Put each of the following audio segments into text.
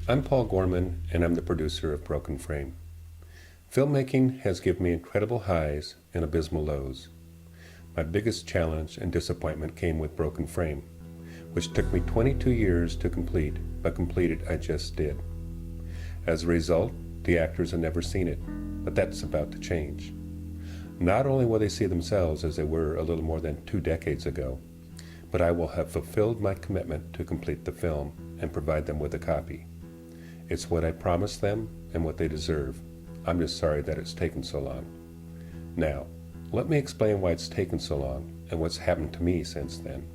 I'm Paul Gorman, and I'm the producer of Broken Frame. Filmmaking has given me incredible highs and abysmal lows. My biggest challenge and disappointment came with Broken Frame, which took me 22 years to complete, but completed I just did. As a result, the actors have never seen it, but that's about to change. Not only will they see themselves as they were a little more than 2 decades ago, but I will have fulfilled my commitment to complete the film and provide them with a copy. It's what I promised them and what they deserve. I'm just sorry that it's taken so long. Now, let me explain why it's taken so long and what's happened to me since then.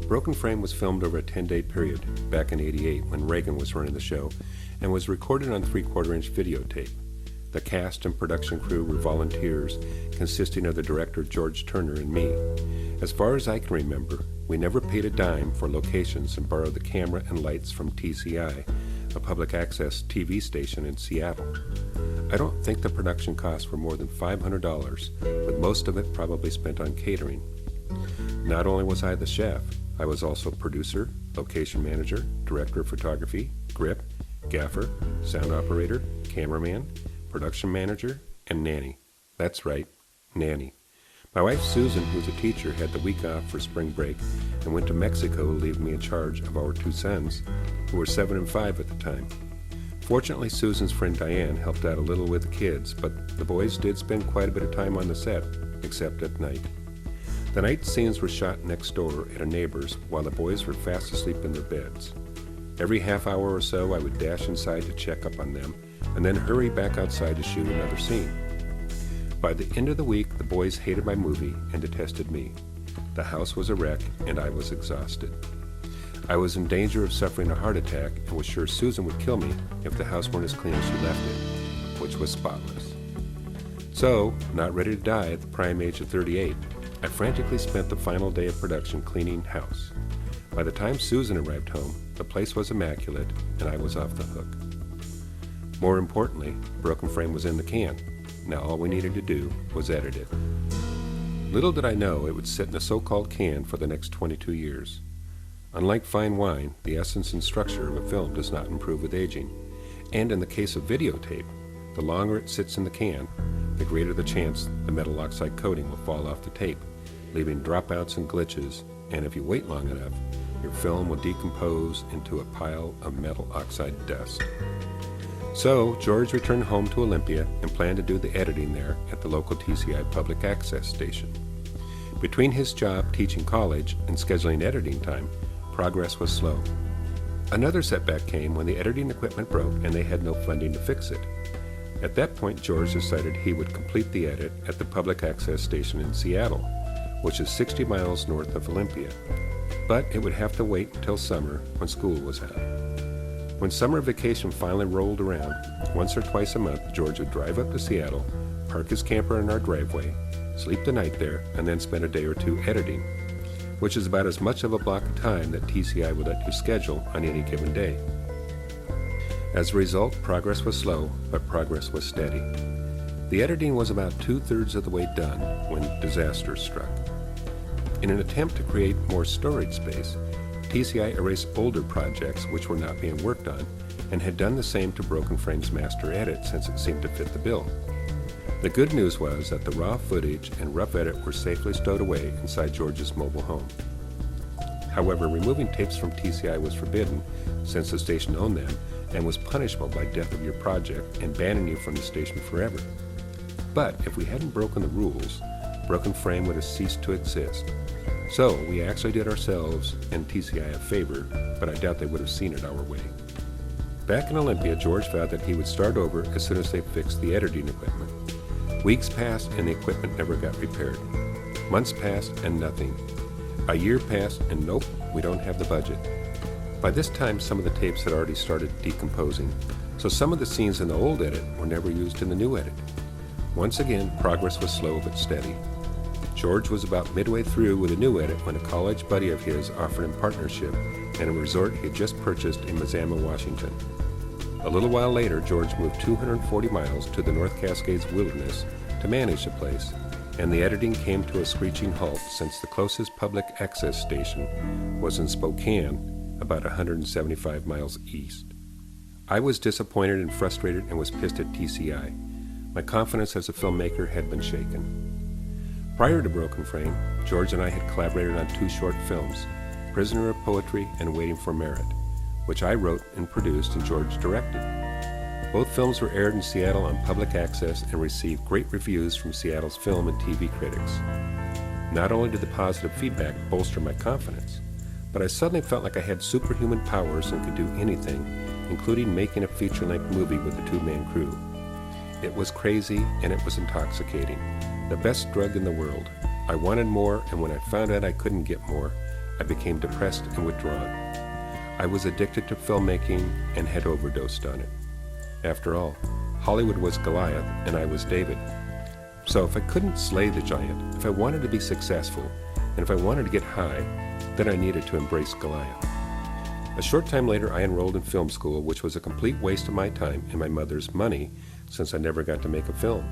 Broken Frame was filmed over a 10-day period back in '88 when Reagan was running the show and was recorded on 3/4-inch videotape. The cast and production crew were volunteers consisting of the director George Turner and me. As far as I can remember, we never paid a dime for locations and borrowed the camera and lights from TCI, a public access TV station in Seattle. I don't think the production costs were more than $500, with most of it probably spent on catering. Not only was I the chef, I was also producer, location manager, director of photography, grip, gaffer, sound operator, cameraman, production manager, and nanny. That's right, nanny. My wife Susan, who's a teacher, had the week off for spring break and went to Mexico, leaving me in charge of our 2 sons, who were 7 and 5 at the time. Fortunately, Susan's friend Diane helped out a little with the kids, but the boys did spend quite a bit of time on the set, except at night. The night scenes were shot next door at a neighbor's while the boys were fast asleep in their beds. Every half hour or so, I would dash inside to check up on them, and then hurry back outside to shoot another scene. By the end of the week, the boys hated my movie and detested me. The house was a wreck, and I was exhausted. I was in danger of suffering a heart attack and was sure Susan would kill me if the house weren't as clean as she left it, which was spotless. So, not ready to die at the prime age of 38, I frantically spent the final day of production cleaning house. By the time Susan arrived home, the place was immaculate, and I was off the hook. More importantly, Broken Frame was in the can. Now all we needed to do was edit it. Little did I know it would sit in a so-called can for the next 22 years. Unlike fine wine, the essence and structure of a film does not improve with aging. And in the case of videotape, the longer it sits in the can, the greater the chance the metal oxide coating will fall off the tape, leaving dropouts and glitches, and if you wait long enough, your film will decompose into a pile of metal oxide dust. So, George returned home to Olympia and planned to do the editing there at the local TCI public access station. Between his job teaching college and scheduling editing time, progress was slow. Another setback came when the editing equipment broke and they had no funding to fix it. At that point, George decided he would complete the edit at the public access station in Seattle, which is 60 miles north of Olympia. But it would have to wait until summer when school was out. When summer vacation finally rolled around, once or twice a month, George would drive up to Seattle, park his camper in our driveway, sleep the night there, and then spend a day or two editing, which is about as much of a block of time that TCI would let you schedule on any given day. As a result, progress was slow, but progress was steady. The editing was about 2/3 of the way done when disaster struck. In an attempt to create more storage space, TCI erased older projects which were not being worked on and had done the same to Broken Frame's master edit since it seemed to fit the bill. The good news was that the raw footage and rough edit were safely stowed away inside George's mobile home. However, removing tapes from TCI was forbidden since the station owned them and was punishable by death of your project and banning you from the station forever. But if we hadn't broken the rules, Broken Frame would have ceased to exist. So we actually did ourselves and TCI a favor, but I doubt they would have seen it our way. Back in Olympia, George vowed that he would start over as soon as they fixed the editing equipment. Weeks passed and the equipment never got repaired. Months passed and nothing. A year passed and nope, we don't have the budget. By this time, some of the tapes had already started decomposing, so some of the scenes in the old edit were never used in the new edit. Once again, progress was slow but steady. George was about midway through with a new edit when a college buddy of his offered him partnership in a resort he had just purchased in Mazama, Washington. A little while later, George moved 240 miles to the North Cascades wilderness to manage the place, and the editing came to a screeching halt since the closest public access station was in Spokane, about 175 miles east. I was disappointed and frustrated and was pissed at TCI. My confidence as a filmmaker had been shaken. Prior to Broken Frame, George and I had collaborated on 2 short films, Prisoner of Poetry and Waiting for Merit, which I wrote and produced and George directed. Both films were aired in Seattle on public access and received great reviews from Seattle's film and TV critics. Not only did the positive feedback bolster my confidence, but I suddenly felt like I had superhuman powers and could do anything, including making a feature-length movie with a 2-man crew. It was crazy and it was intoxicating. The best drug in the world. I wanted more, and when I found out I couldn't get more, I became depressed and withdrawn. I was addicted to filmmaking and had overdosed on it. After all, Hollywood was Goliath and I was David. So if I couldn't slay the giant, if I wanted to be successful, and if I wanted to get high, then I needed to embrace Goliath. A short time later, I enrolled in film school, which was a complete waste of my time and my mother's money, since I never got to make a film.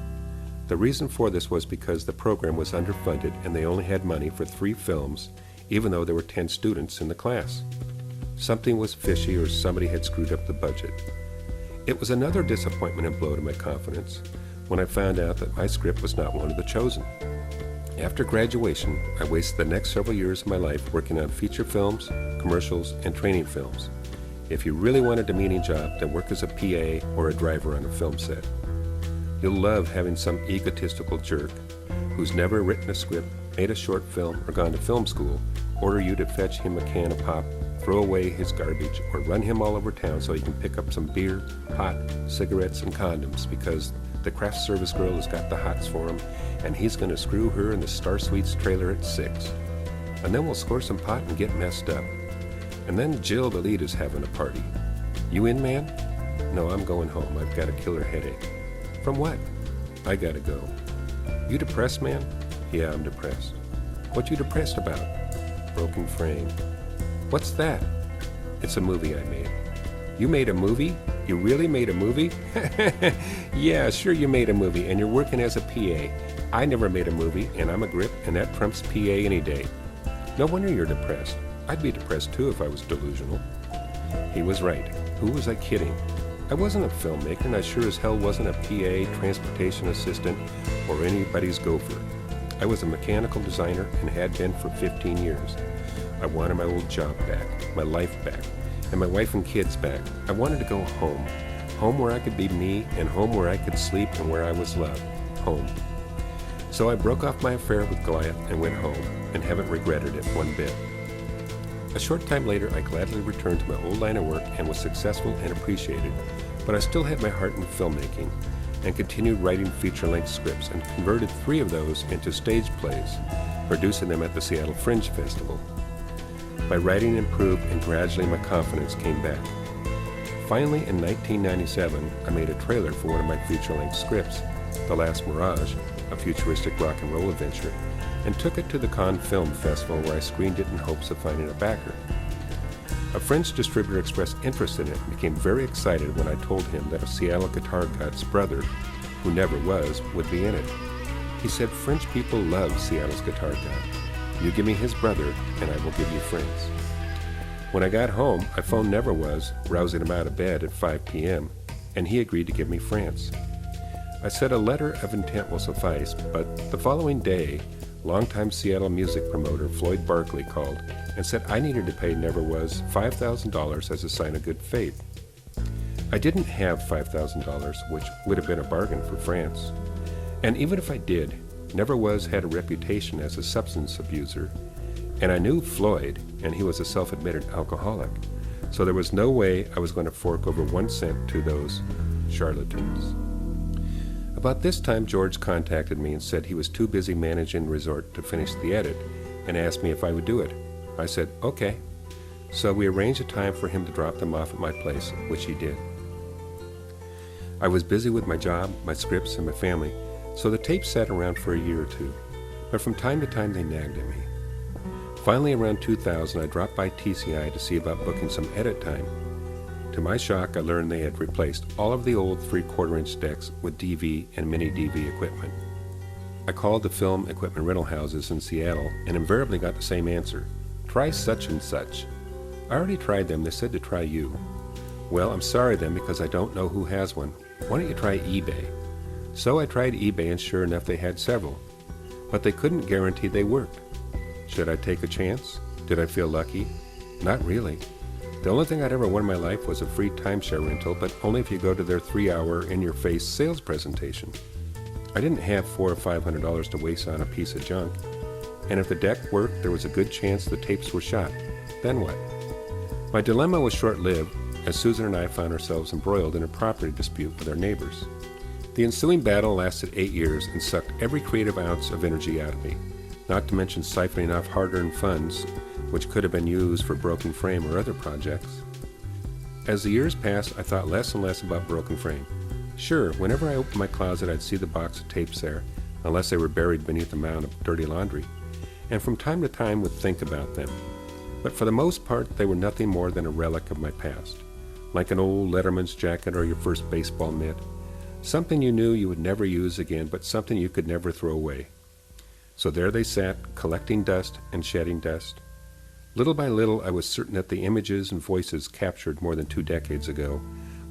The reason for this was because the program was underfunded and they only had money for 3 films, even though there were 10 students in the class. Something was fishy or somebody had screwed up the budget. It was another disappointment and blow to my confidence when I found out that my script was not one of the chosen. After graduation, I wasted the next several years of my life working on feature films, commercials, and training films. If you really wanted a meaning job, then work as a PA or a driver on a film set. You'll love having some egotistical jerk who's never written a script, made a short film, or gone to film school order you to fetch him a can of pop, throw away his garbage, or run him all over town so he can pick up some beer, pot, cigarettes, and condoms because the craft service girl has got the hots for him, and he's going to screw her in the Star Suites trailer at 6. And then we'll score some pot and get messed up. And then Jill the lead is having a party. You in, man? No, I'm going home. I've got a killer headache. From what? I gotta go. You depressed, man? Yeah, I'm depressed. What you depressed about? Broken Frame. What's that? It's a movie I made. You made a movie? You really made a movie? Yeah, sure you made a movie, and you're working as a PA. I never made a movie, and I'm a grip, and that trumps PA any day. No wonder you're depressed. I'd be depressed too if I was delusional. He was right. Who was I kidding? I wasn't a filmmaker, and I sure as hell wasn't a PA, transportation assistant, or anybody's gopher. I was a mechanical designer and had been for 15 years. I wanted my old job back, my life back, and my wife and kids back. I wanted to go home. Home where I could be me, and home where I could sleep and where I was loved. Home. So I broke off my affair with Goliath and went home, and haven't regretted it one bit. A short time later, I gladly returned to my old line of work and was successful and appreciated, but I still had my heart in filmmaking and continued writing feature-length scripts and converted 3 of those into stage plays, producing them at the Seattle Fringe Festival. My writing improved and gradually my confidence came back. Finally, in 1997, I made a trailer for one of my feature-length scripts, The Last Mirage, a futuristic rock and roll adventure, and took it to the Cannes Film Festival where I screened it in hopes of finding a backer. A French distributor expressed interest in it and became very excited when I told him that a Seattle guitar god's brother, who never was, would be in it. He said French people love Seattle's guitar god. You give me his brother, and I will give you friends. When I got home, I phoned Never Was, rousing him out of bed at 5 p.m., and he agreed to give me France. I said a letter of intent will suffice, but the following day, longtime Seattle music promoter Floyd Barkley called and said I needed to pay Never Was $5,000 as a sign of good faith. I didn't have $5,000, which would have been a bargain for France. And even if I did, Never Was had a reputation as a substance abuser, and I knew Floyd, and he was a self-admitted alcoholic, so there was no way I was going to fork over 1 cent to those charlatans. About this time, George contacted me and said he was too busy managing the resort to finish the edit and asked me if I would do it. I said, okay. So we arranged a time for him to drop them off at my place, which he did. I was busy with my job, my scripts, and my family, so the tapes sat around for a year or 2, but from time to time they nagged at me. Finally, around 2000, I dropped by TCI to see about booking some edit time. To my shock, I learned they had replaced all of the old 3/4-inch decks with DV and mini DV equipment. I called the film equipment rental houses in Seattle and invariably got the same answer. Try such and such. I already tried them. They said to try you. Well, I'm sorry then because I don't know who has one. Why don't you try eBay? So I tried eBay and sure enough they had several. But they couldn't guarantee they worked. Should I take a chance? Did I feel lucky? Not really. The only thing I'd ever won in my life was a free timeshare rental, but only if you go to their 3-hour in-your-face sales presentation. I didn't have $400 or $500 to waste on a piece of junk. And if the deck worked, there was a good chance the tapes were shot. Then what? My dilemma was short-lived, as Susan and I found ourselves embroiled in a property dispute with our neighbors. The ensuing battle lasted 8 years and sucked every creative ounce of energy out of me, not to mention siphoning off hard-earned funds, which could have been used for Broken Frame or other projects. As the years passed, I thought less and less about Broken Frame. Sure, whenever I opened my closet, I'd see the box of tapes there, unless they were buried beneath a mound of dirty laundry, and from time to time would think about them. But for the most part, they were nothing more than a relic of my past, like an old Letterman's jacket or your first baseball mitt, something you knew you would never use again, but something you could never throw away. So there they sat, collecting dust and shedding dust. Little by little, I was certain that the images and voices captured more than 2 decades ago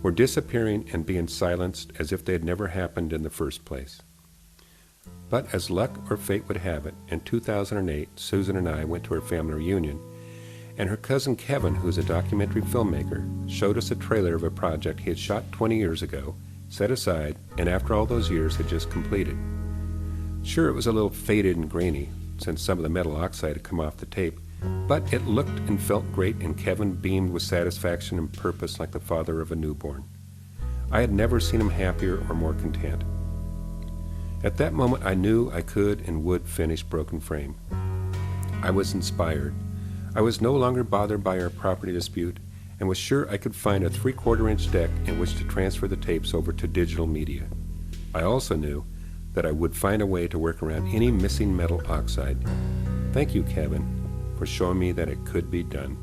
were disappearing and being silenced as if they had never happened in the first place. But as luck or fate would have it, in 2008, Susan and I went to her family reunion, and her cousin Kevin, who's a documentary filmmaker, showed us a trailer of a project he had shot 20 years ago, set aside, and after all those years had just completed. Sure, it was a little faded and grainy, since some of the metal oxide had come off the tape, but it looked and felt great, and Kevin beamed with satisfaction and purpose like the father of a newborn. I had never seen him happier or more content. At that moment, I knew I could and would finish Broken Frame. I was inspired. I was no longer bothered by our property dispute and was sure I could find a 3/4-inch deck in which to transfer the tapes over to digital media. I also knew that I would find a way to work around any missing metal oxide. Thank you, Kevin, for showing me that it could be done.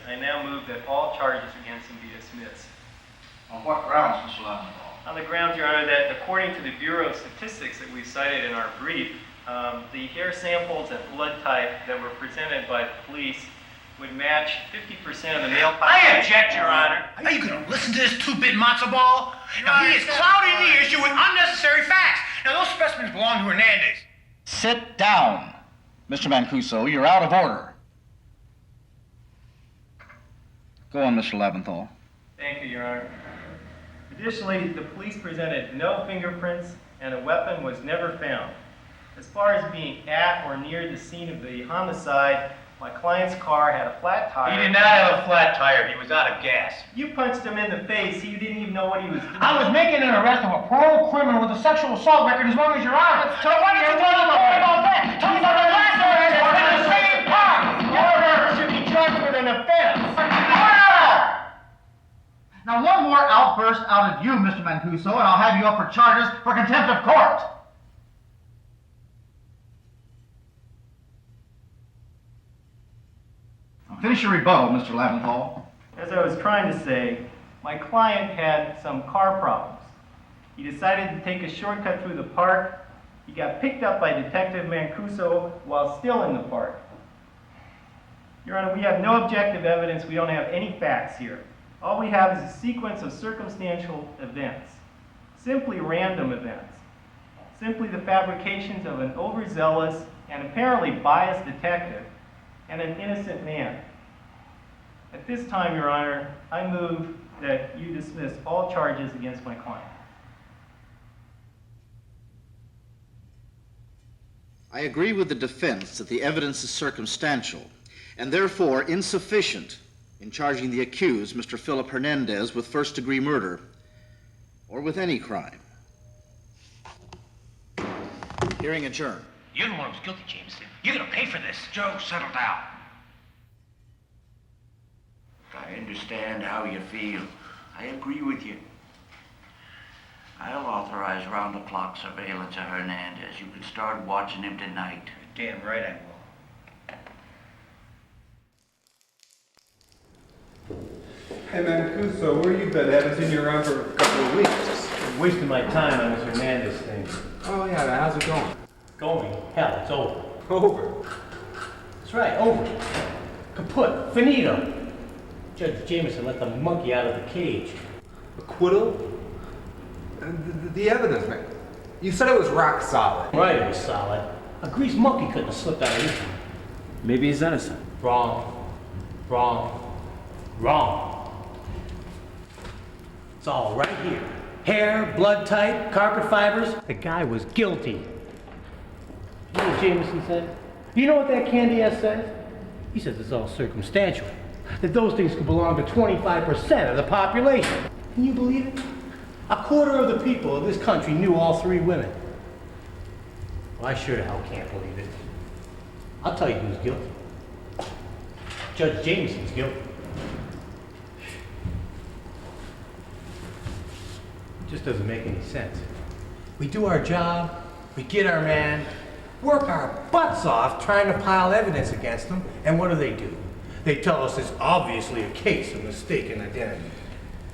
I now move that all charges against him be dismissed. On what grounds, Mr. Leventhal? On the grounds, Your Honor, that according to the Bureau of Statistics that we cited in our brief, the hair samples and blood type that were presented by the police would match 50% of the male population. I object, Your Honor. Are you going to listen to this two-bit matzo ball? Now, he is clouding the issue with unnecessary facts. Now, those specimens belong to Hernandez. Sit down, Mr. Mancuso. You're out of order. Go on, Mr. Leventhal. Thank you, Your Honor. Additionally, the police presented no fingerprints and a weapon was never found. As far as being at or near the scene of the homicide, my client's car had a flat tire. He did not have a flat tire. He was out of gas. You punched him in the face. You didn't even know what he was doing. I was making an arrest of a parole criminal with a sexual assault record as long as you're on. So why did you tell me about that? Tell me about the last arrest in the same park. Order should be charged with an offense. Now, one more outburst out of you, Mr. Mancuso, and I'll have you up for charges for contempt of court. Finish your rebuttal, Mr. Laventhal. As I was trying to say, my client had some car problems. He decided to take a shortcut through the park. He got picked up by Detective Mancuso while still in the park. Your Honor, we have no objective evidence. We don't have any facts here. All we have is a sequence of circumstantial events, simply random events, simply the fabrications of an overzealous and apparently biased detective and an innocent man. At this time, Your Honor, I move that you dismiss all charges against my client. I agree with the defense that the evidence is circumstantial and therefore insufficient in charging the accused, Mr. Philip Hernandez, with first-degree murder or with any crime. Hearing adjourned. You're the one who's guilty, Jameson. You're gonna pay for this. Joe, settle down. I understand how you feel. I agree with you. I'll authorize round-the-clock surveillance of Hernandez. You can start watching him tonight. Damn right I will. Hey Mancuso, where you been? Haven't seen you around for a couple of weeks. I'm wasting my time on this Hernandez thing. Oh yeah, how's it going? Going? Hell, it's over. Over. That's right, over. Kaput. Finito. Judge Jameson let the monkey out of the cage. Acquittal? The evidence, man. You said it was rock solid. Right, it was solid. A greased monkey couldn't have slipped out of this one. Maybe he's innocent. Wrong. Wrong. Wrong. It's all right here. Hair, blood type, carpet fibers. The guy was guilty. You know what Jameson said? You know what that candy ass says? He says it's all circumstantial. That those things could belong to 25% of the population. Can you believe it? A quarter of the people of this country knew all three women. Well, I sure the hell can't believe it. I'll tell you who's guilty. Judge Jameson's guilty. It just doesn't make any sense. We do our job, we get our man, work our butts off trying to pile evidence against them, and what do? They tell us it's obviously a case of mistaken identity.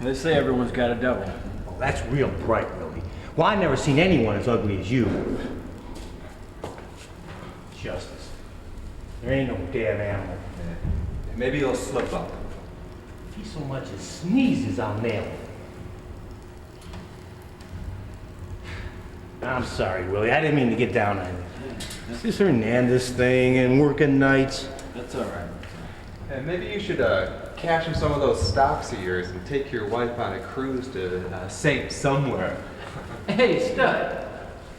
They say everyone's got a devil. Well, that's real bright, Willie. Well, I've never seen anyone as ugly as you. Justice. There ain't no damn animal. Maybe you'll slip up. If he so much as sneezes, I'll nail him. I'm sorry, Willie. I didn't mean to get down on you. It's this Hernandez thing and working nights. That's all right. And maybe you should cash in some of those stocks of yours and take your wife on a cruise to Saint somewhere. Hey, Stud.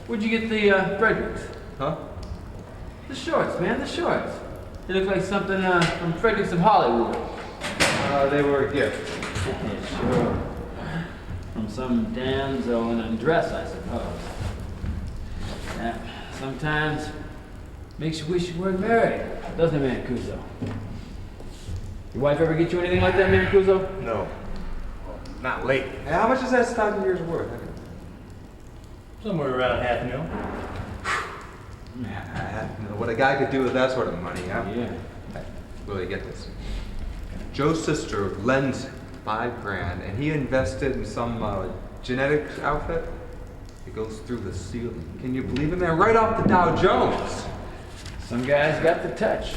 Where'd you get the Fredericks? Huh? The shorts, man, the shorts. They look like something from Fredericks of Hollywood. They were a gift. Sure. From some damsel in undress, I suppose. Yeah, sometimes makes you wish you weren't married, doesn't it, Mancuso? Your wife ever get you anything like that, Mancuso? No. Not lately. Hey, how much is that stock of yours worth? Somewhere around $500,000. Man, what a guy could do with that sort of money, huh? Yeah. Will you get this? Joe's sister lends him $5,000, and he invested in some genetics outfit. It goes through the ceiling. Can you believe it, man? Right off the Dow Jones. Some guys got the touch.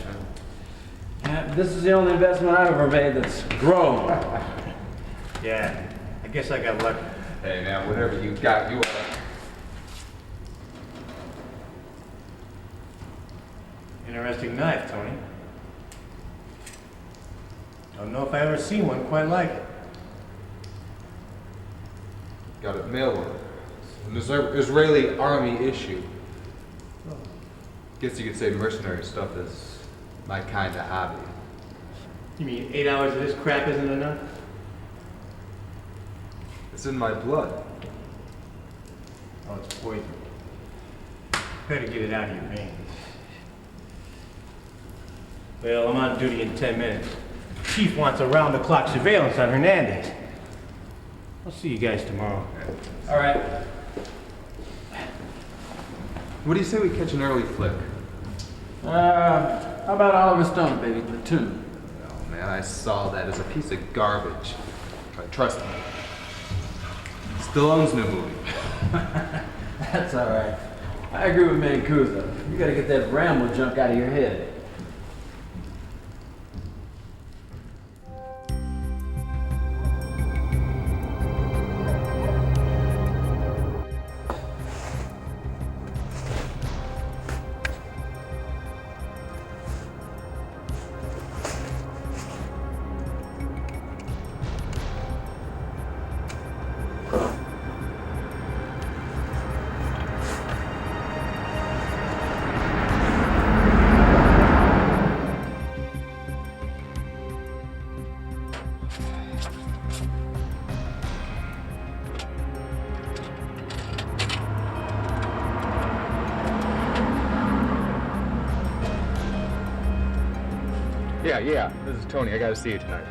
Yeah, this is the only investment I've ever made that's grown. Yeah, I guess I got lucky. Hey, man, whatever you got, you are. Interesting knife, Tony. Don't know if I ever seen one quite like it. Got it mail order. An Israeli army issue. Guess you could say mercenary stuff is my kind of hobby. You mean 8 hours of this crap isn't enough? It's in my blood. Oh, it's poison. Better get it out of your veins. Well, I'm on duty in 10 minutes. Chief wants around-the-clock surveillance on Hernandez. I'll see you guys tomorrow. All right. What do you say we catch an early flick? How about Oliver Stone, baby? Platoon. Oh man, I saw that as a piece of garbage. Trust me. Stallone's new movie. That's all right. I agree with Mancuso. You gotta get that Bramble junk out of your head. Yeah, this is Tony. I gotta see you tonight.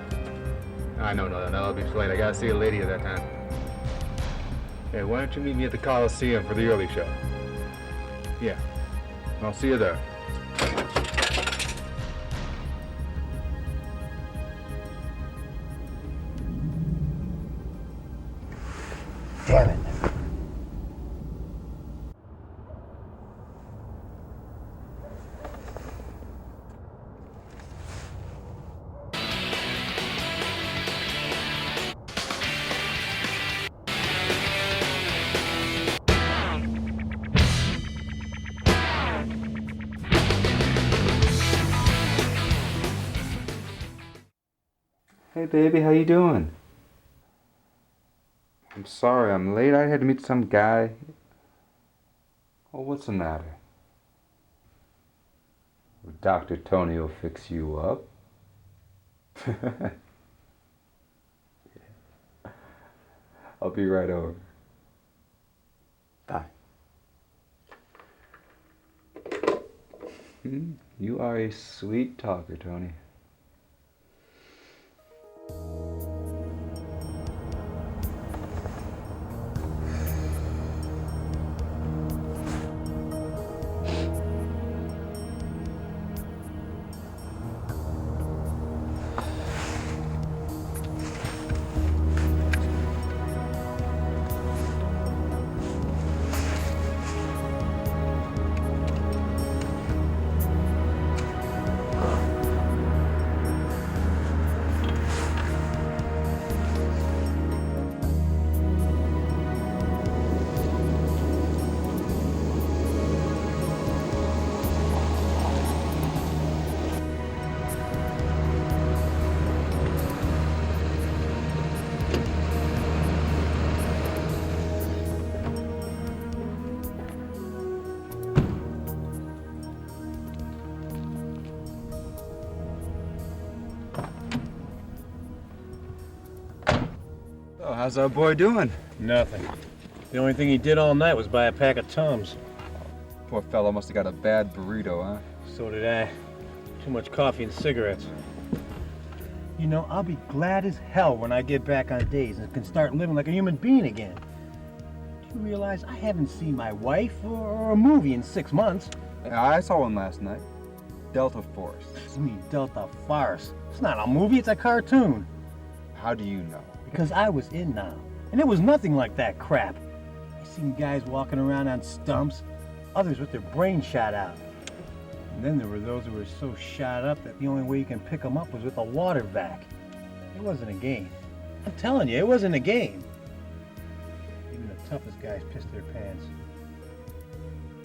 I know, that'll be too late. I gotta see a lady at that time. Hey, why don't you meet me at the Coliseum for the early show? Yeah, I'll see you there. Damn it. Hey baby, how you doing? I'm sorry I'm late. I had to meet some guy. Oh, what's the matter? Dr. Tony will fix you up. I'll be right over. Bye. You are a sweet talker, Tony. Oh, how's our boy doing? Nothing. The only thing he did all night was buy a pack of Tums. Poor fellow must have got a bad burrito, huh? So did I. Too much coffee and cigarettes. You know, I'll be glad as hell when I get back on days and can start living like a human being again. Do you realize I haven't seen my wife or a movie in 6 months? Yeah, I saw one last night. Delta Force. You mean Delta Farce? It's not a movie, it's a cartoon. How do you know? Because I was in now, and it was nothing like that crap. I seen guys walking around on stumps, others with their brains shot out. And then there were those who were so shot up that the only way you can pick them up was with a water vac. It wasn't a game. I'm telling you, it wasn't a game. Even the toughest guys pissed their pants.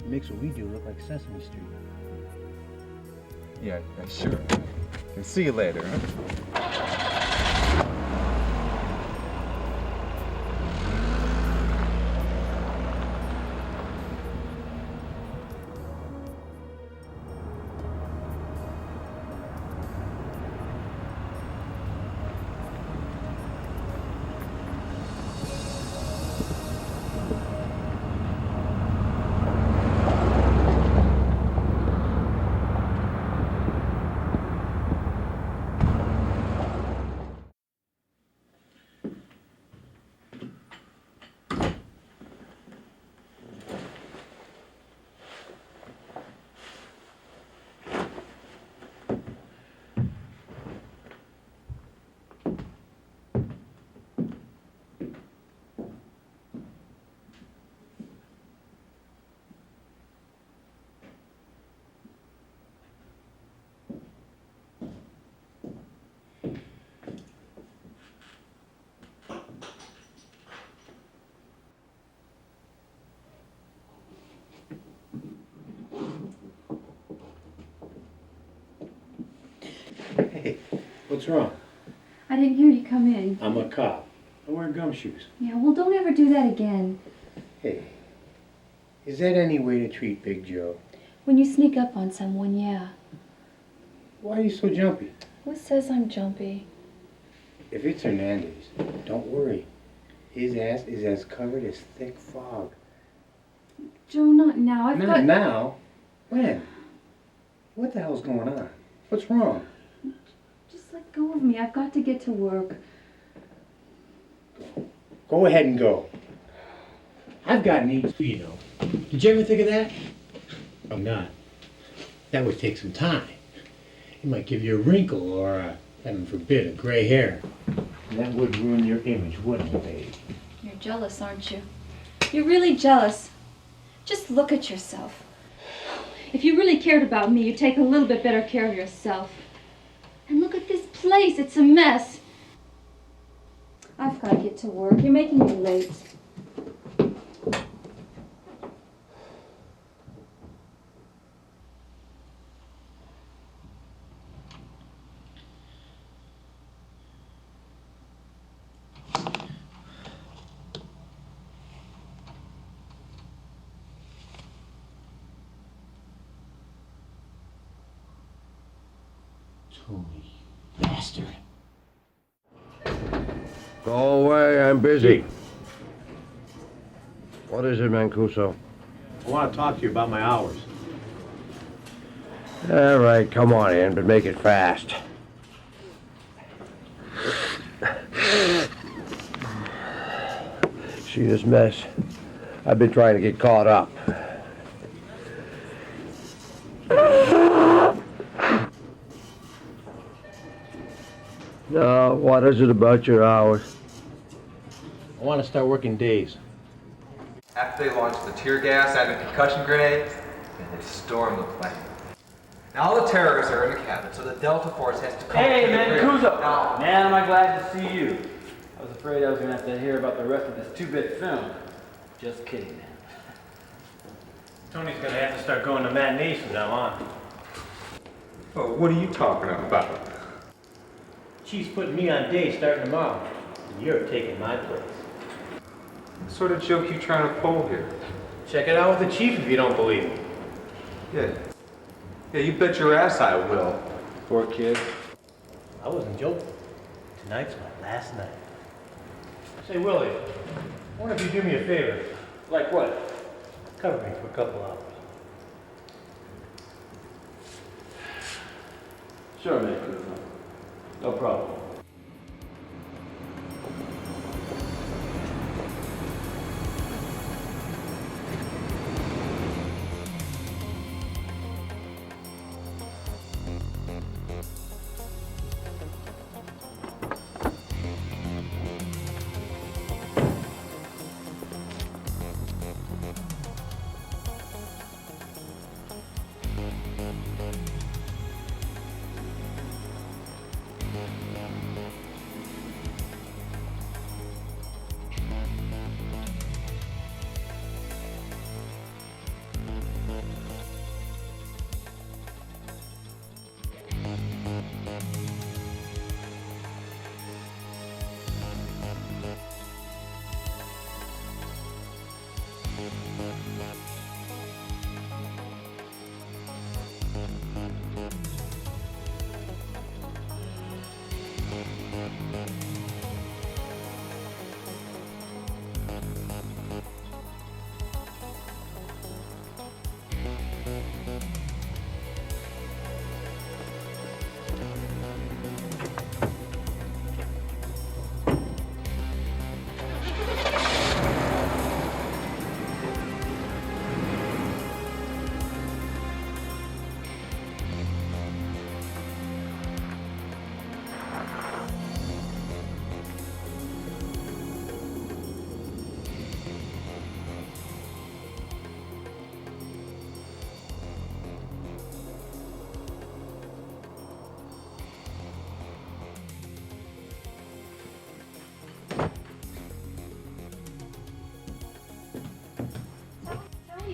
It makes what we do look like Sesame Street. Yeah, sure. I'll see you later, huh? Hey, what's wrong? I didn't hear you come in. I'm a cop. I wear gumshoes. Yeah, well, don't ever do that again. Hey, is that any way to treat Big Joe? When you sneak up on someone, yeah. Why are you so jumpy? Who says I'm jumpy? If it's Hernandez, don't worry. His ass is as covered as thick fog. Joe, not now. Not now? When? What the hell's going on? What's wrong? Just let go of me. I've got to get to work. Go ahead and go. I've got needs too, you know. Did you ever think of that? I'm not. That would take some time. It might give you a wrinkle or, heaven forbid, a gray hair. And that would ruin your image, wouldn't it, babe? You're jealous, aren't you? You're really jealous. Just look at yourself. If you really cared about me, you'd take a little bit better care of yourself. And look at this place. It's a mess. I've got to get to work. You're making me late. Tony, bastard. Go away, I'm busy. What is it, Mancuso? I want to talk to you about my hours. All right, come on in, but make it fast. See this mess? I've been trying to get caught up. Now, what is it about your hours? I want to start working days. After they launch the tear gas and the concussion grenades, and they storm the plane. Now all the terrorists are in the cabin, so the Delta Force has to come Hey, to the man, rear. Kuzo! Now, Man, am I glad to see you. I was afraid I was going to have to hear about the rest of this 2-bit film. Just kidding, man. Tony's going to have to start going to matinees from now on. oh, what are you talking about? Chief's putting me on days starting tomorrow. And you're taking my place. What sort of joke you trying to pull here? Check it out with the chief if you don't believe me. Yeah, you bet your ass I will. Poor kid. I wasn't joking. Tonight's my last night. Say, Willie, I wonder if you do me a favor. Like what? Cover me for a couple hours. Sure, man, Kuzo. No problem.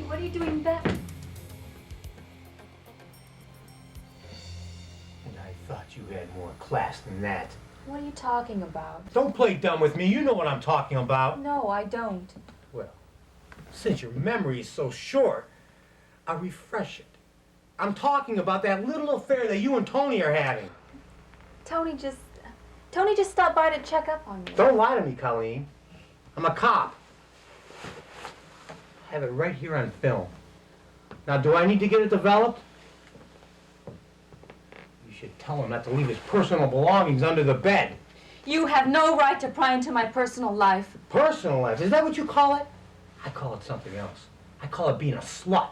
What are you doing back? And I thought you had more class than that. What are you talking about? Don't play dumb with me. You know what I'm talking about. No, I don't. Well, since your memory is so short, I'll refresh it. I'm talking about that little affair that you and Tony are having. Tony just stopped by to check up on me. Don't lie to me, Colleen. I'm a cop. I have it right here on film. Now, do I need to get it developed? You should tell him not to leave his personal belongings under the bed. You have no right to pry into my personal life. Personal life? Is that what you call it? I call it something else. I call it being a slut.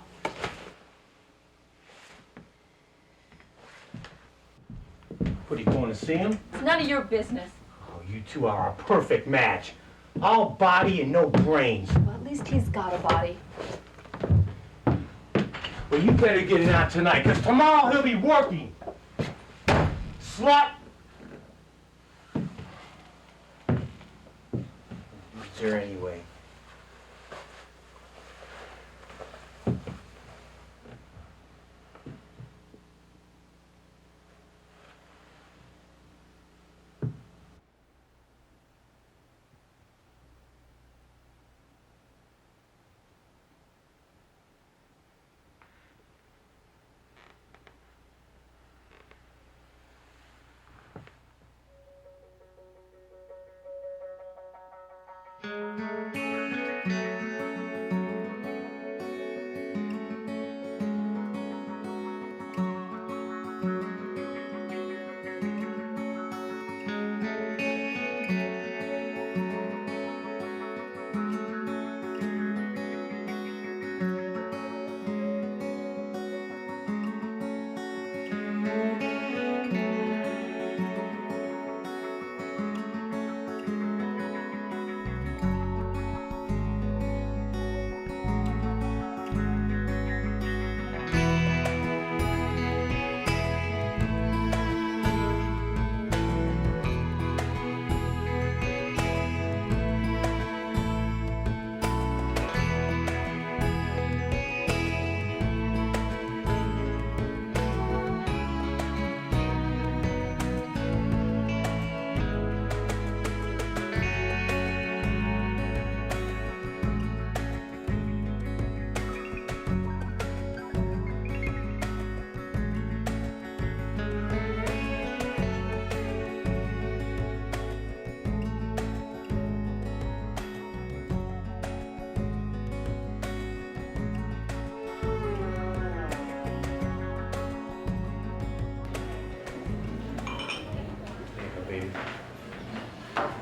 What, are you going to see him? It's none of your business. Oh, you two are a perfect match. All body and no brains. Well, at least he's got a body. Well, you better get it out tonight, because tomorrow he'll be working. Slut! Who's there anyway?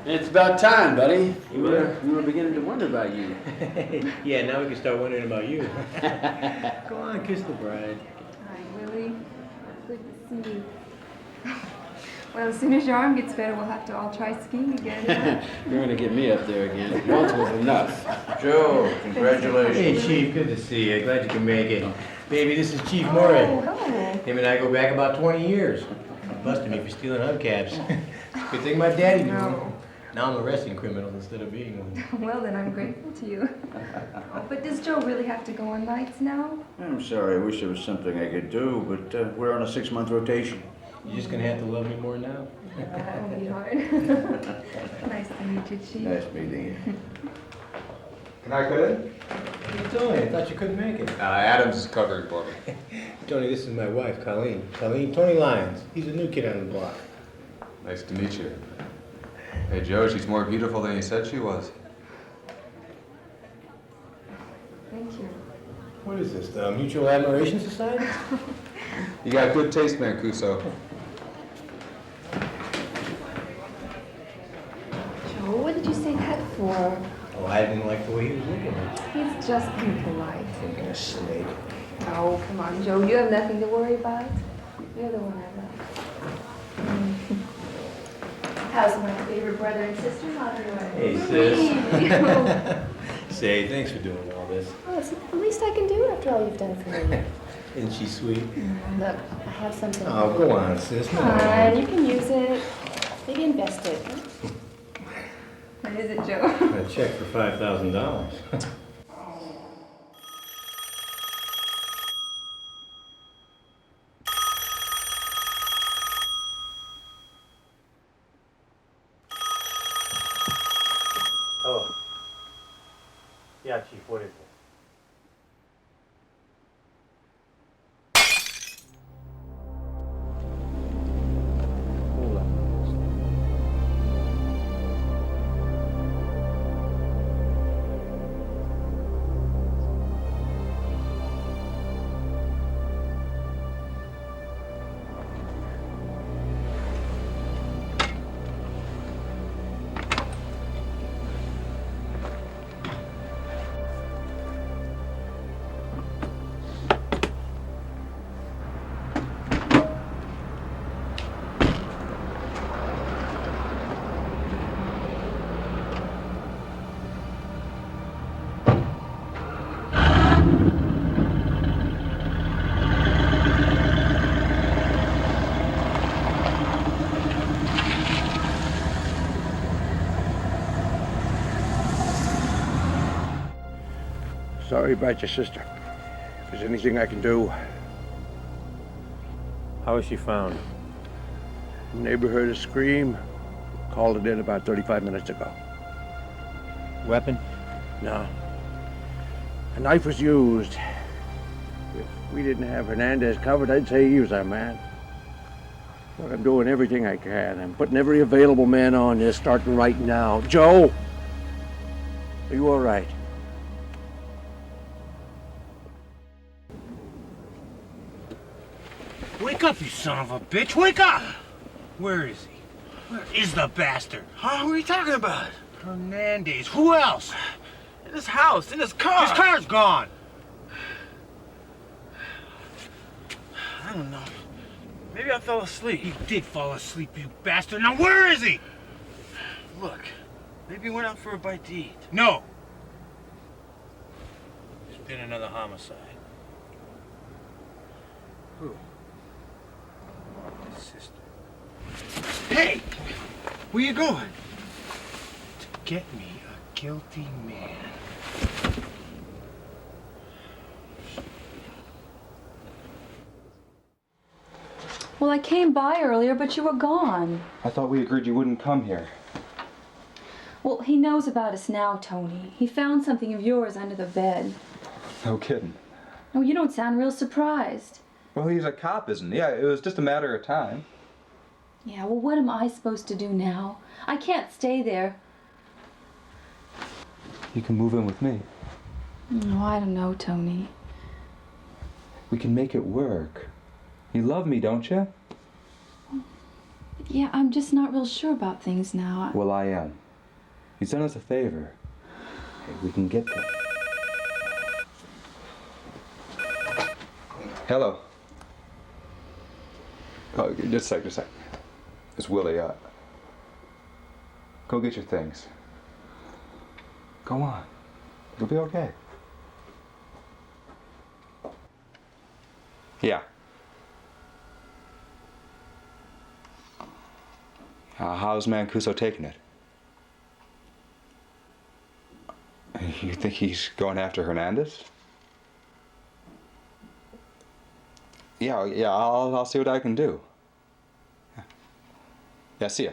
It's about time, buddy. We were beginning to wonder about you. Yeah, now we can start wondering about you. Go on, kiss the bride. Hi, Willie. Good to see you. Well, as soon as your arm gets better, we'll have to all try skiing again. You're gonna get me up there again. Once was enough. Joe, congratulations. Hey, Chief, good to see you. Glad you can make it. Baby, this is Chief Murray. Oh, hello. Him and I go back about 20 years. Busted me for stealing hubcaps. Good thing my daddy knew. No. Now I'm arresting criminals instead of being one. Well, then I'm grateful to you. But does Joe really have to go on nights now? I'm sorry, I wish there was something I could do, but we're on a 6-month rotation. You're just gonna have to love me more now. That will be hard. Nice to meet you, Chief. Nice meeting you. Can I come in? Hey, Tony, I thought you couldn't make it. Adams is covering for me. Tony, this is my wife, Colleen. Tony Lyons. He's a new kid on the block. Nice to meet you. Hey, Joe, she's more beautiful than you said she was. Thank you. What is this, the Mutual Admiration Society? You got good taste, Mancuso. Joe, what did you say that for? Oh, I didn't like the way he was looking at you. He's just being polite. Thinking a snake. Oh, come on, Joe. You have nothing to worry about. You're the one I love. How's my favorite brother and sister-in-law doing? Hey, sis. Say, thanks for doing all this. Oh, it's the least I can do after all you've done for me. Isn't she sweet? Look, I have something. Oh, go on, sis. Come on. Fine, you can use it. Maybe invest it. What is it, Joe? A check for $5,000. Yeah, Chief, what is it? Hold on. Sorry about your sister. If there's anything I can do. How was she found? Neighbor heard a scream. Called it in about 35 minutes ago. Weapon? No. A knife was used. If we didn't have Hernandez covered, I'd say he was our man. But I'm doing everything I can. I'm putting every available man on this, starting right now. Joe! Are you all right? Wake up, you son of a bitch! Wake up! Where is he? Where is the bastard? Huh? What are you talking about? Hernandez. Who else? In his house, in his car. His car's gone. I don't know. Maybe I fell asleep. You did fall asleep, you bastard. Now where is he? Look, maybe he went out for a bite to eat. No. There's been another homicide. Who? His sister. Hey! Where you going? To get me a guilty man. Well, I came by earlier, but you were gone. I thought we agreed you wouldn't come here. Well, he knows about us now, Tony. He found something of yours under the bed. No kidding. Oh, you don't sound real surprised. Well, he's a cop, isn't he? Yeah, it was just a matter of time. Yeah, well, what am I supposed to do now? I can't stay there. You can move in with me. Oh, I don't know, Tony. We can make it work. You love me, don't you? Yeah, I'm just not real sure about things now. Well, I am. He's done us a favor. Hey, we can get there. Hello. Oh, just a sec. It's Willie. Go get your things. Go on. You'll be okay. Yeah. How's Mancuso taking it? You think he's going after Hernandez? Yeah, I'll see what I can do. Yeah, see ya.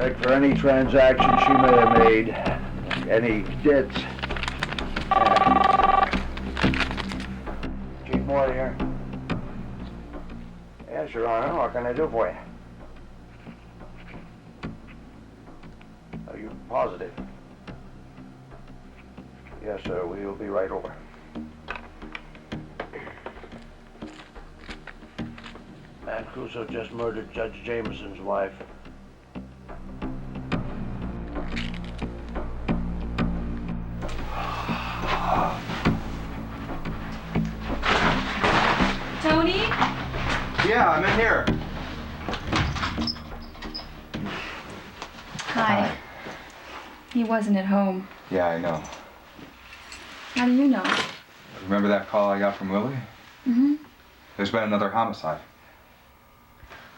like for any transaction she may have made, any debts. Chief Moore here. Yes, Your Honor. What can I do for you? Are you positive? Yes, sir. We will be right over. Matt Crusoe just murdered Judge Jameson's wife. Tony? Yeah, I'm in here. Hi. He wasn't at home. Yeah, I know. How do you know? Remember that call I got from Willie? Mm-hmm. There's been another homicide.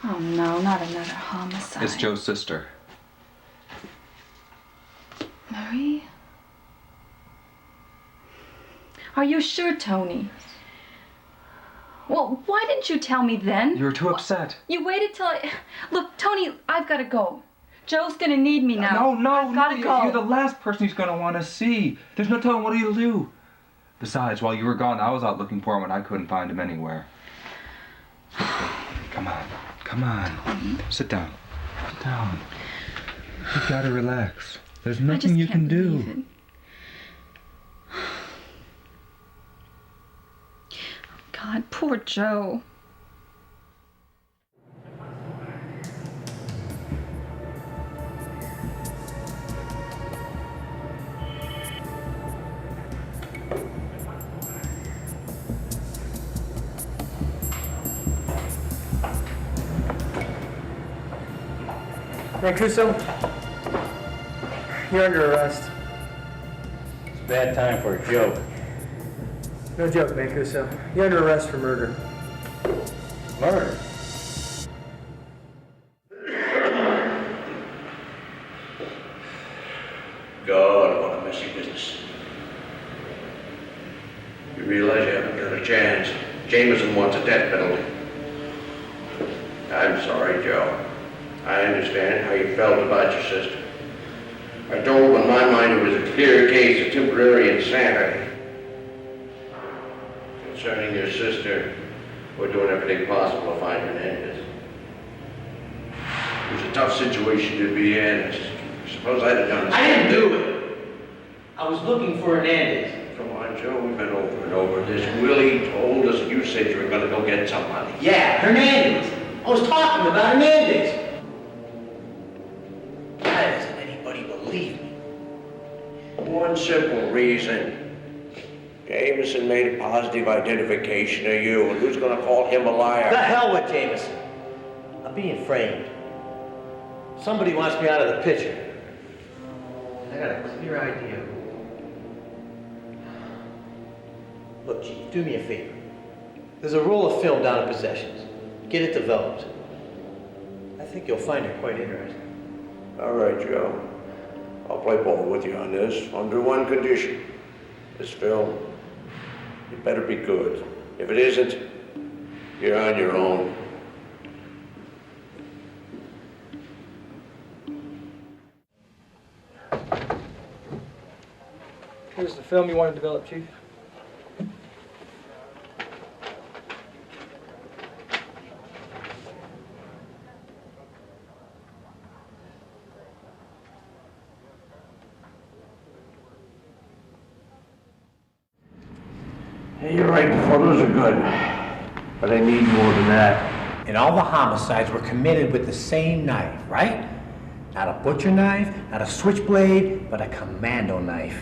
Oh, no, not another homicide. It's Joe's sister. Marie? Are you sure, Tony? Well, why didn't you tell me then? You were too upset. You waited till I... Look, Tony, I've got to go. Joe's gonna need me now. No, Gotta go. You're the last person he's gonna want to see. There's no telling what he'll do. Besides, while you were gone, I was out looking for him and I couldn't find him anywhere. Come on. Sit down. You gotta relax. There's nothing you can do. God, poor Joe. Mancuso, you're under arrest. It's a bad time for a joke. No joke, Mancuso. You're under arrest for murder. Murder? God, what a messy business. You realize you haven't got a chance. Jameson wants a death penalty. I'm sorry, Joe. I understand how you felt about your sister. I told him in my mind it was a clear case of temporary insanity. Concerning your sister, we're doing everything possible to find Hernandez. It was a tough situation to be in. I suppose I'd have done it. I didn't do it. I was looking for Hernandez. Come on, Joe, we've been over and over this. Willie told us you said you were going to go get some money. Yeah, Hernandez. I was talking about Hernandez. Why doesn't anybody believe me? One simple reason. Jameson made a positive identification of you, and who's going to call him a liar? The hell with Jameson. I'm being framed. Somebody wants me out of the picture. I got a clear idea. Look, Chief, do me a favor. There's a roll of film down at Possessions. Get it developed. I think you'll find it quite interesting. All right, Joe. I'll play ball with you on this, under one condition. This film, it better be good. If it isn't, you're on your own. Here's the film you want to develop, Chief. Hey, you're right, the photos are good. But I need more than that. And all the homicides were committed with the same knife, right? Not a butcher knife, not a switchblade, but a commando knife.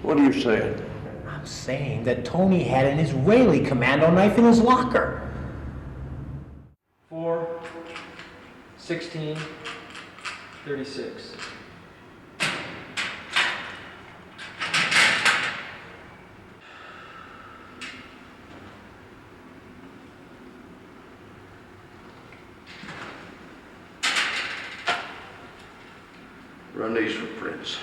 What are you saying? I'm saying that Tony had an Israeli commando knife in his locker. 4, 16, 36. Run these for prints.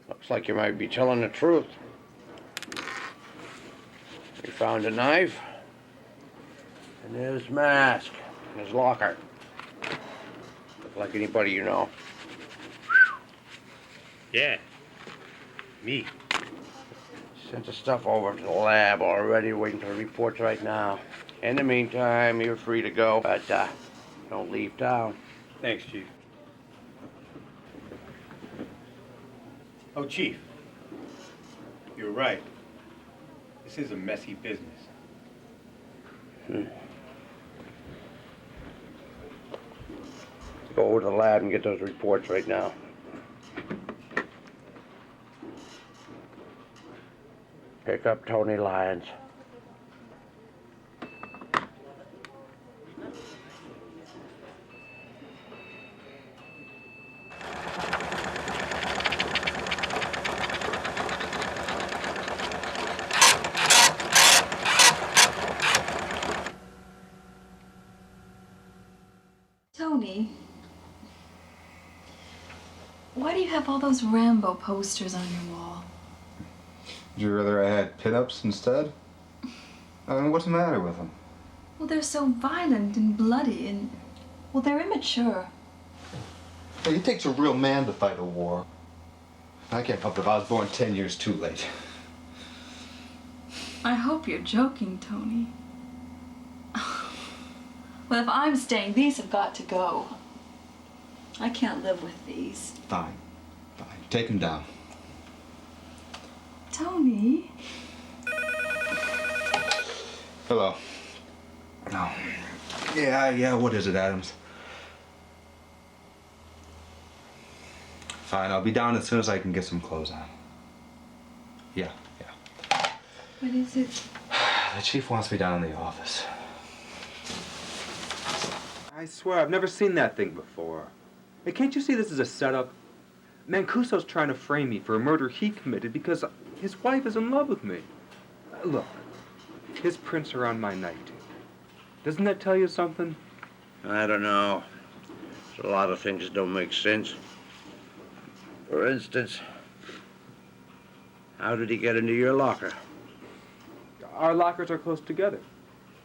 Looks like you might be telling the truth. found a knife. And his mask. And his locker. Look like anybody you know. Yeah. Me. Sent the stuff over to the lab already, waiting for the reports right now. In the meantime, you're free to go, but don't leave town. Thanks, Chief. Oh, Chief. You're right. This is a messy business. Go over to the lab and get those reports right now. Pick up Tony Lyons. Tony, why do you have all those Rambo posters on your wall? Would you rather I had pinups instead? I mean, what's the matter with them? Well, they're so violent and bloody and, well, they're immature. Hey, it takes a real man to fight a war. I can't help it if I was born 10 years too late. I hope you're joking, Tony. Well, if I'm staying, these have got to go. I can't live with these. Fine. Fine. Take them down. Tony? Hello. No. Yeah, what is it, Adams? Fine, I'll be down as soon as I can get some clothes on. Yeah. What is it? The chief wants me down in the office. I swear, I've never seen that thing before. Hey, can't you see this is a setup? Mancuso's trying to frame me for a murder he committed because his wife is in love with me. Look, his prints are on my night. Doesn't that tell you something? I don't know. There's a lot of things that don't make sense. For instance, how did he get into your locker? Our lockers are close together.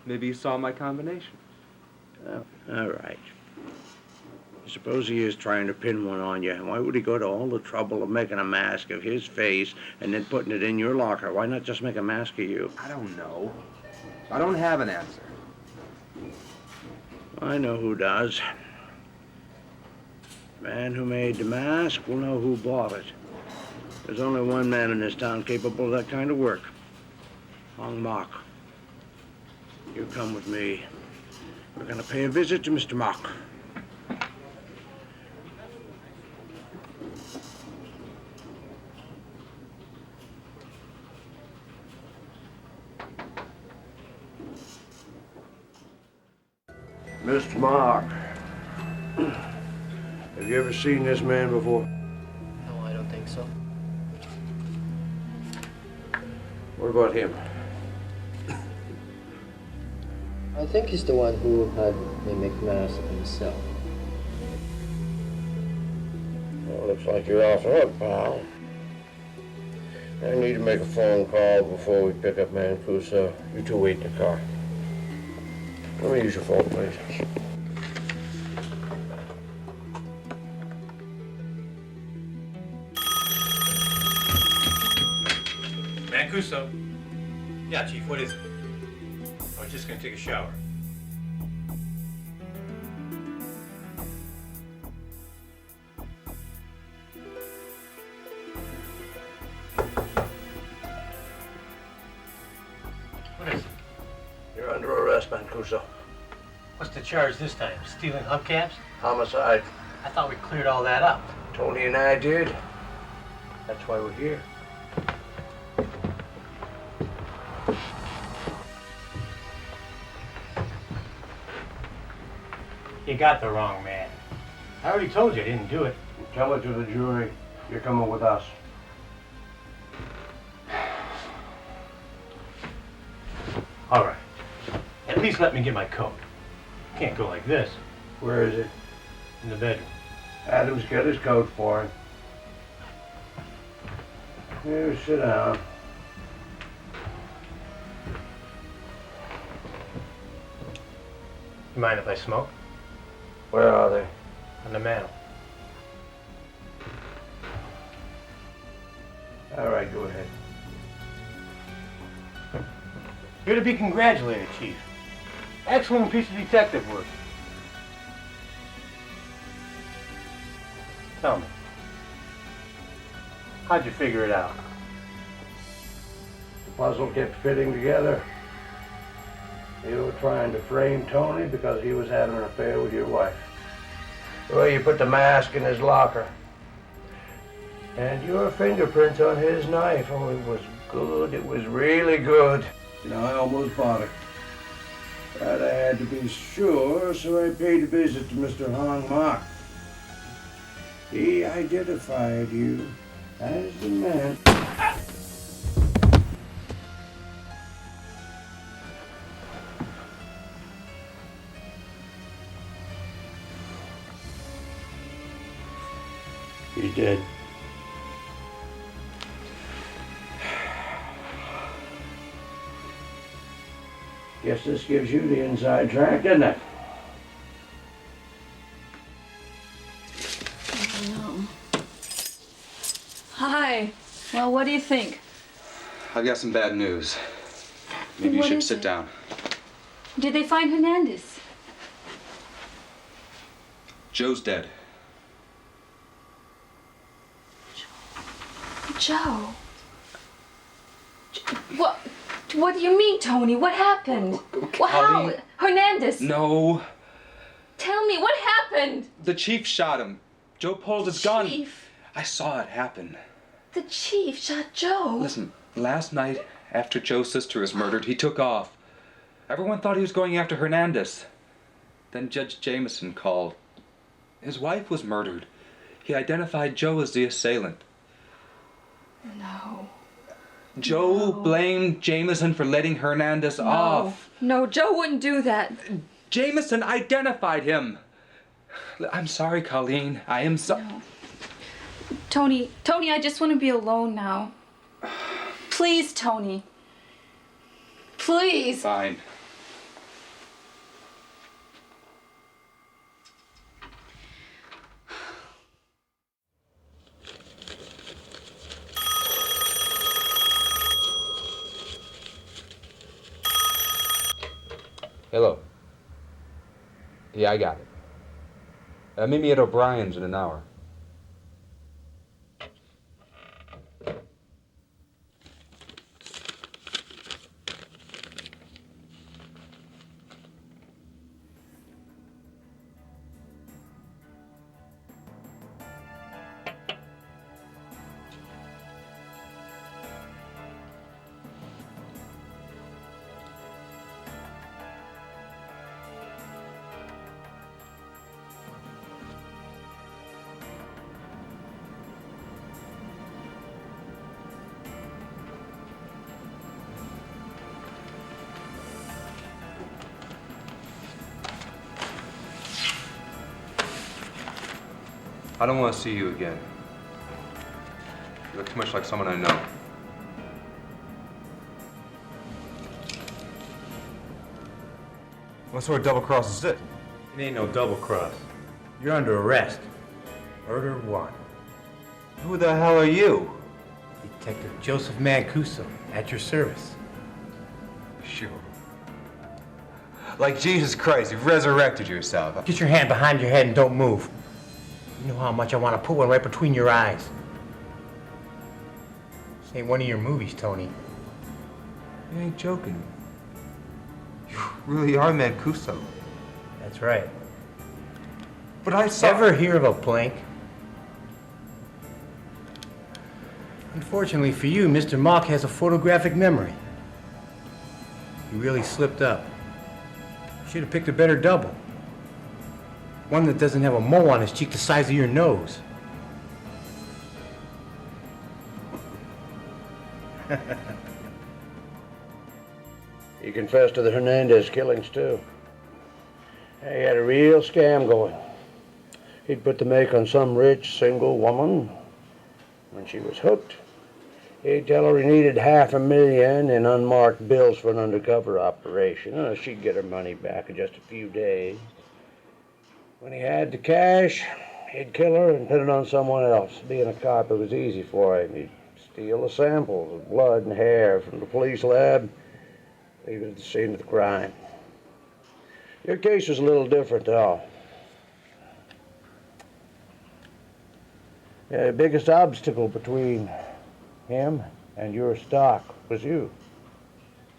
Maybe you saw my combination. Oh, all right. Suppose he is trying to pin one on you. Why would he go to all the trouble of making a mask of his face and then putting it in your locker? Why not just make a mask of you? I don't know. I don't have an answer. I know who does. The man who made the mask will know who bought it. There's only one man in this town capable of that kind of work. Hong Mok. You come with me. We're gonna pay a visit to Mr. Mok. Mr. Mok, have you ever seen this man before? No, I don't think so. What about him? I think he's the one who had me make masks of himself. Well, looks like you're off the hook, pal. I need to make a phone call before we pick up Mancuso. You two wait in the car. Let me use your phone, please. Mancuso? Yeah, Chief, what is it? I was just gonna take a shower. What is it? You're under arrest, Mancuso. What's the charge this time? Stealing hubcaps? Homicide. I thought we cleared all that up. Tony and I did. That's why we're here. You got the wrong man. I already told you I didn't do it. Tell it to the jury. You're coming with us. All right. At least let me get my coat. Can't go like this. Where is it? In the bedroom. Adams, get his coat for him. Here, sit down. You mind if I smoke? Where are they? On the mantel. All right, go ahead. You're to be congratulated, Chief. Excellent piece of detective work. Tell me, how'd you figure it out? The puzzle kept fitting together. You were trying to frame Tony because he was having an affair with your wife. The way you put the mask in his locker. And your fingerprints on his knife. Oh, it was good. It was really good. You know, I almost bought it. But I had to be sure, so I paid a visit to Mr. Hong Mak. He identified you as the man. He's dead. Guess this gives you the inside track, doesn't it? No. Hi. Well, what do you think? I've got some bad news. Maybe you What should is sit it? down. Did they find Hernandez? Joe's dead. Joe? What? What do you mean, Tony? What happened? Well, how? Hernandez? No. Tell me, what happened? The chief shot him. Joe pulled his gun. Chief? I saw it happen. The chief shot Joe? Listen, last night, after Joe's sister was murdered, he took off. Everyone thought he was going after Hernandez. Then Judge Jameson called. His wife was murdered. He identified Joe as the assailant. No. Joe blamed Jameson for letting Hernandez off. No, Joe wouldn't do that. Jameson identified him. I'm sorry, Colleen. I am sorry. No. Tony, I just want to be alone now. Please, Tony. Please. Fine. Hello. Yeah, I got it. Meet me at O'Brien's in an hour. I don't want to see you again. You look too much like someone I know. What sort of double cross is this? It ain't no double cross. You're under arrest. Murder 1. Who the hell are you? Detective Joseph Mancuso, at your service. Sure. Like Jesus Christ, you've resurrected yourself. Get your hand behind your head and don't move. You know how much I want to put one right between your eyes. This ain't one of your movies, Tony. You ain't joking. You really are Mancuso. That's right. But I saw... Ever hear of a plank? Unfortunately for you, Mr. Mock has a photographic memory. He really slipped up. Should have picked a better double. One that doesn't have a mole on his cheek the size of your nose. He confessed to the Hernandez killings, too. He had a real scam going. He'd put the make on some rich, single woman. When she was hooked, He'd tell her he needed $500,000 in unmarked bills for an undercover operation. She'd get her money back in just a few days. When he had the cash, he'd kill her and pin it on someone else. Being a cop, it was easy for him. He'd steal the samples of blood and hair from the police lab, leave it at the scene of the crime. Your case was a little different, though. The biggest obstacle between him and your stock was you.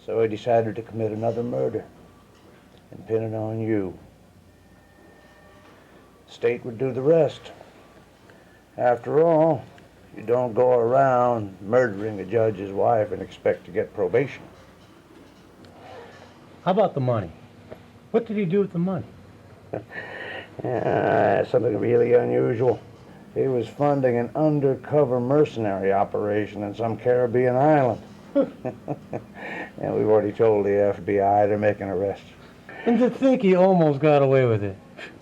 So he decided to commit another murder and pin it on you. The state would do the rest. After all, you don't go around murdering a judge's wife and expect to get probation. How about the money? What did he do with the money? Something really unusual. He was funding an undercover mercenary operation in some Caribbean island. And we've already told the FBI they're making arrests. And to think he almost got away with it.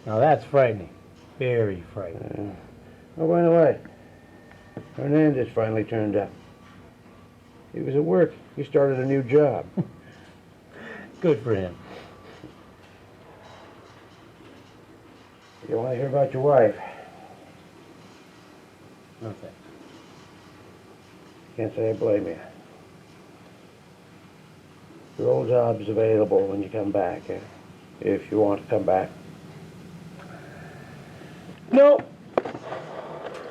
Now that's frightening. Very frightening. Oh, by the way, Hernandez finally turned up. He was at work. He started a new job. Good for him. You want to hear about your wife? No thanks. Can't say I blame you. Your old job's available when you come back, if you want to come back. No.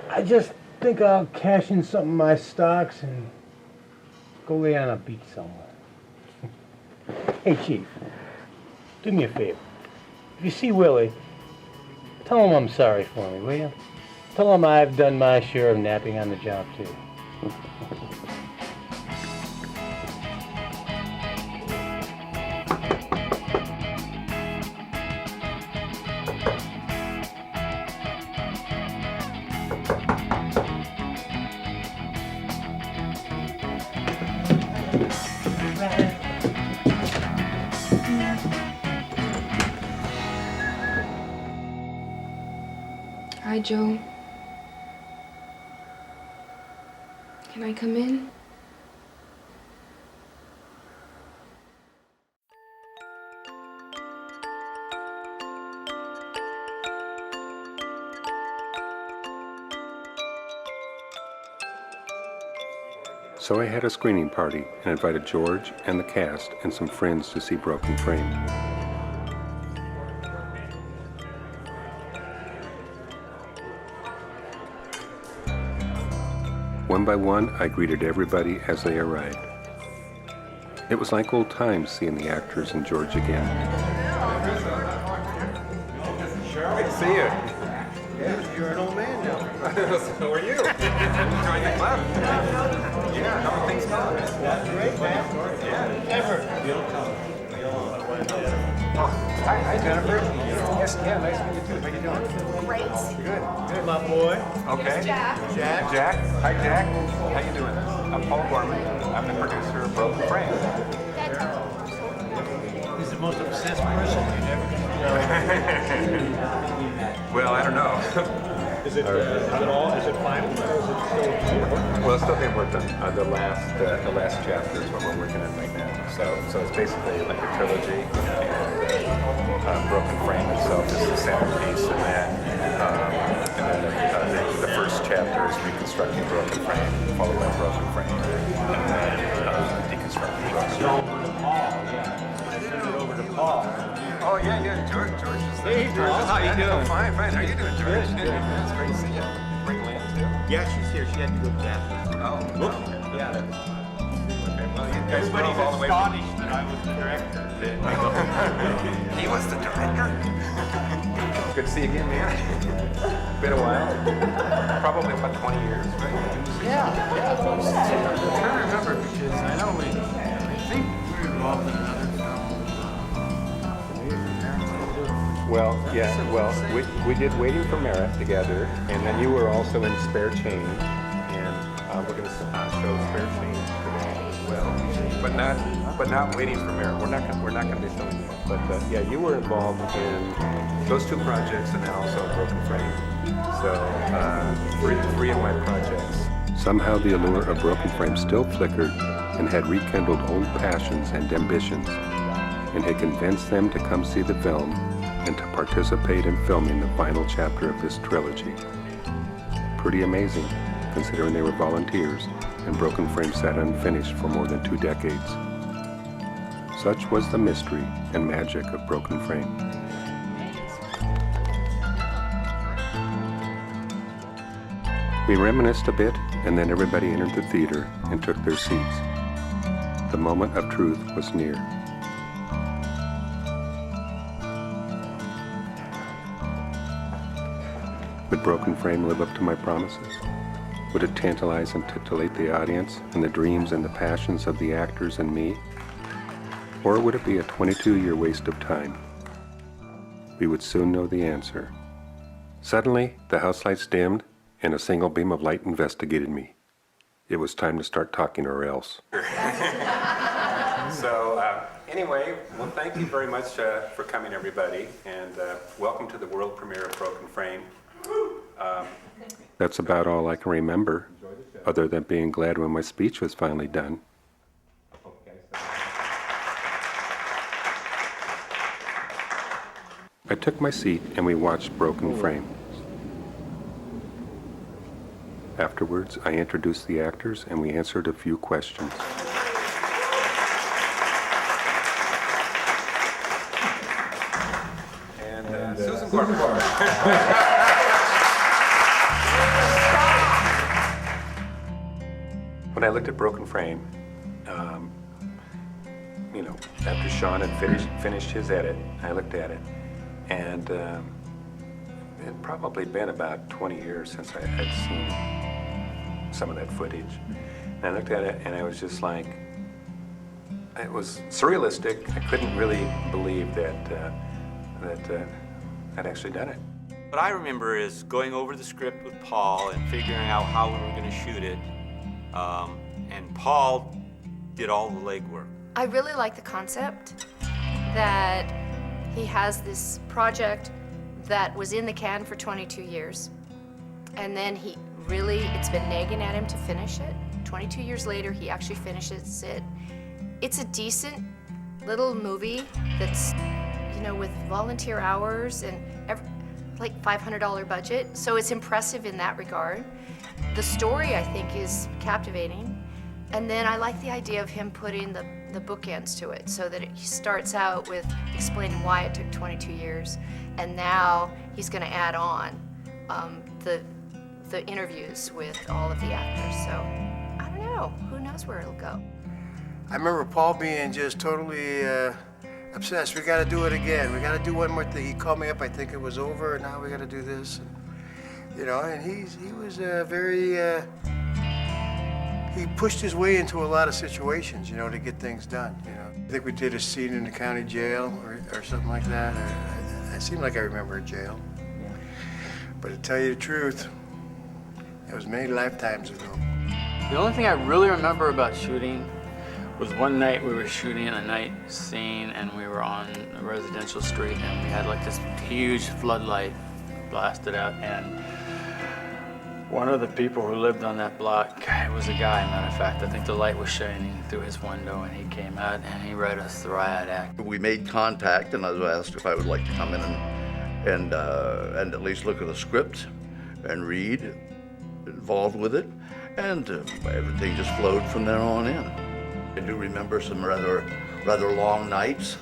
I just think I'll cash in some of my stocks and go lay on a beach somewhere. Hey, Chief, do me a favor. If you see Willie, tell him I'm sorry for me, will you? Tell him I've done my share of napping on the job, too. Hi, Joe. Can I come in? So I had a screening party and invited George and the cast and some friends to see Broken Frame. One by one, I greeted everybody as they arrived. It was like old times seeing the actors and George again. Good to see you. Yeah, you're an old man now. So are you. Join the club. Yeah, how are things going? Great, man. Yeah. Never. Oh, hi, Jennifer. Yes, yeah, nice to meet you too. How you doing? Great. Good. Good, my boy. Okay. Jack. Jack. Hi, Jack. How you doing? I'm Paul Gorman. I'm the producer of Broken Frame. He's the most obsessed person you've ever Well, I don't know. Is it final? Is it still Well, it's still being worked on. The last chapter is what we're working on right now. So it's basically like a trilogy, and Broken Frame itself is the centerpiece in that. And then the first chapter is reconstructing Broken Frame, followed by Broken Frame, and then deconstructing Broken Frame. over to Paul? Oh, yeah, George is there. Hey, Paul, how you doing? Fine. How you doing, George? Good. It's great to see you. Bring Lynn, too? Yeah, she's here. She had to go to the bathroom. Oh, Yeah. Okay, well, you guys Everybody's drove all the way from... astonished that I was the director. He was the director? Good to see you again, man. Been a while. Probably about 20 years, right? Yeah. I'm trying to remember because I know I think we were involved in another Well, we did Waiting for Merit together, and then you were also in Spare Change, and we're going to show Spare Change today as well, but not Waiting for Merit. We're not going to be showing that. But yeah, you were involved in those two projects, and then also Broken Frame. So three of my projects. Somehow the allure of Broken Frame still flickered and had rekindled old passions and ambitions, and had convinced them to come see the film and to participate in filming the final chapter of this trilogy. Pretty amazing, considering they were volunteers and Broken Frame sat unfinished for more than 2 decades. Such was the mystery and magic of Broken Frame. We reminisced a bit, and then everybody entered the theater and took their seats. The moment of truth was near. Would Broken Frame live up to my promises? Would it tantalize and titillate the audience and the dreams and the passions of the actors and me? Or would it be a 22-year waste of time? We would soon know the answer. Suddenly, the house lights dimmed, and a single beam of light investigated me. It was time to start talking, or else. Anyway, well, thank you very much for coming, everybody, and welcome to the world premiere of Broken Frame. That's about all I can remember, other than being glad when my speech was finally done. I took my seat and we watched Broken Frame. Afterwards, I introduced the actors and we answered a few questions. And Susan Gorman. When I looked at Broken Frame, after Sean had finished his edit, I looked at it, and it had probably been about 20 years since I had seen some of that footage. And I looked at it, and I was just like, it was surrealistic. I couldn't really believe that I'd actually done it. What I remember is going over the script with Paul and figuring out how we were going to shoot it. And Paul did all the legwork. I really like the concept that he has this project that was in the can for 22 years. And then it's been nagging at him to finish it. 22 years later, he actually finishes it. It's a decent little movie that's, with volunteer hours and like $500 budget. So it's impressive in that regard. The story, I think, is captivating. And then I like the idea of him putting the bookends to it so that he starts out with explaining why it took 22 years. And now he's going to add on the interviews with all of the actors. So I don't know. Who knows where it'll go? I remember Paul being just totally obsessed. We got to do it again. We got to do one more thing. He called me up. I think it was over, and now we got to do this. And he was very. He pushed his way into a lot of situations, to get things done. I think we did a scene in the county jail or something like that. It seemed like I remember a jail. Yeah. But to tell you the truth, it was many lifetimes ago. The only thing I really remember about shooting was one night we were shooting a night scene and we were on a residential street and we had like this huge floodlight blasted out, and one of the people who lived on that block, it was a guy, matter of fact, I think the light was shining through his window and he came out and he read us the riot act. We made contact and I was asked if I would like to come in and at least look at the script and read, involved with it, and everything just flowed from there on in. I do remember some rather long nights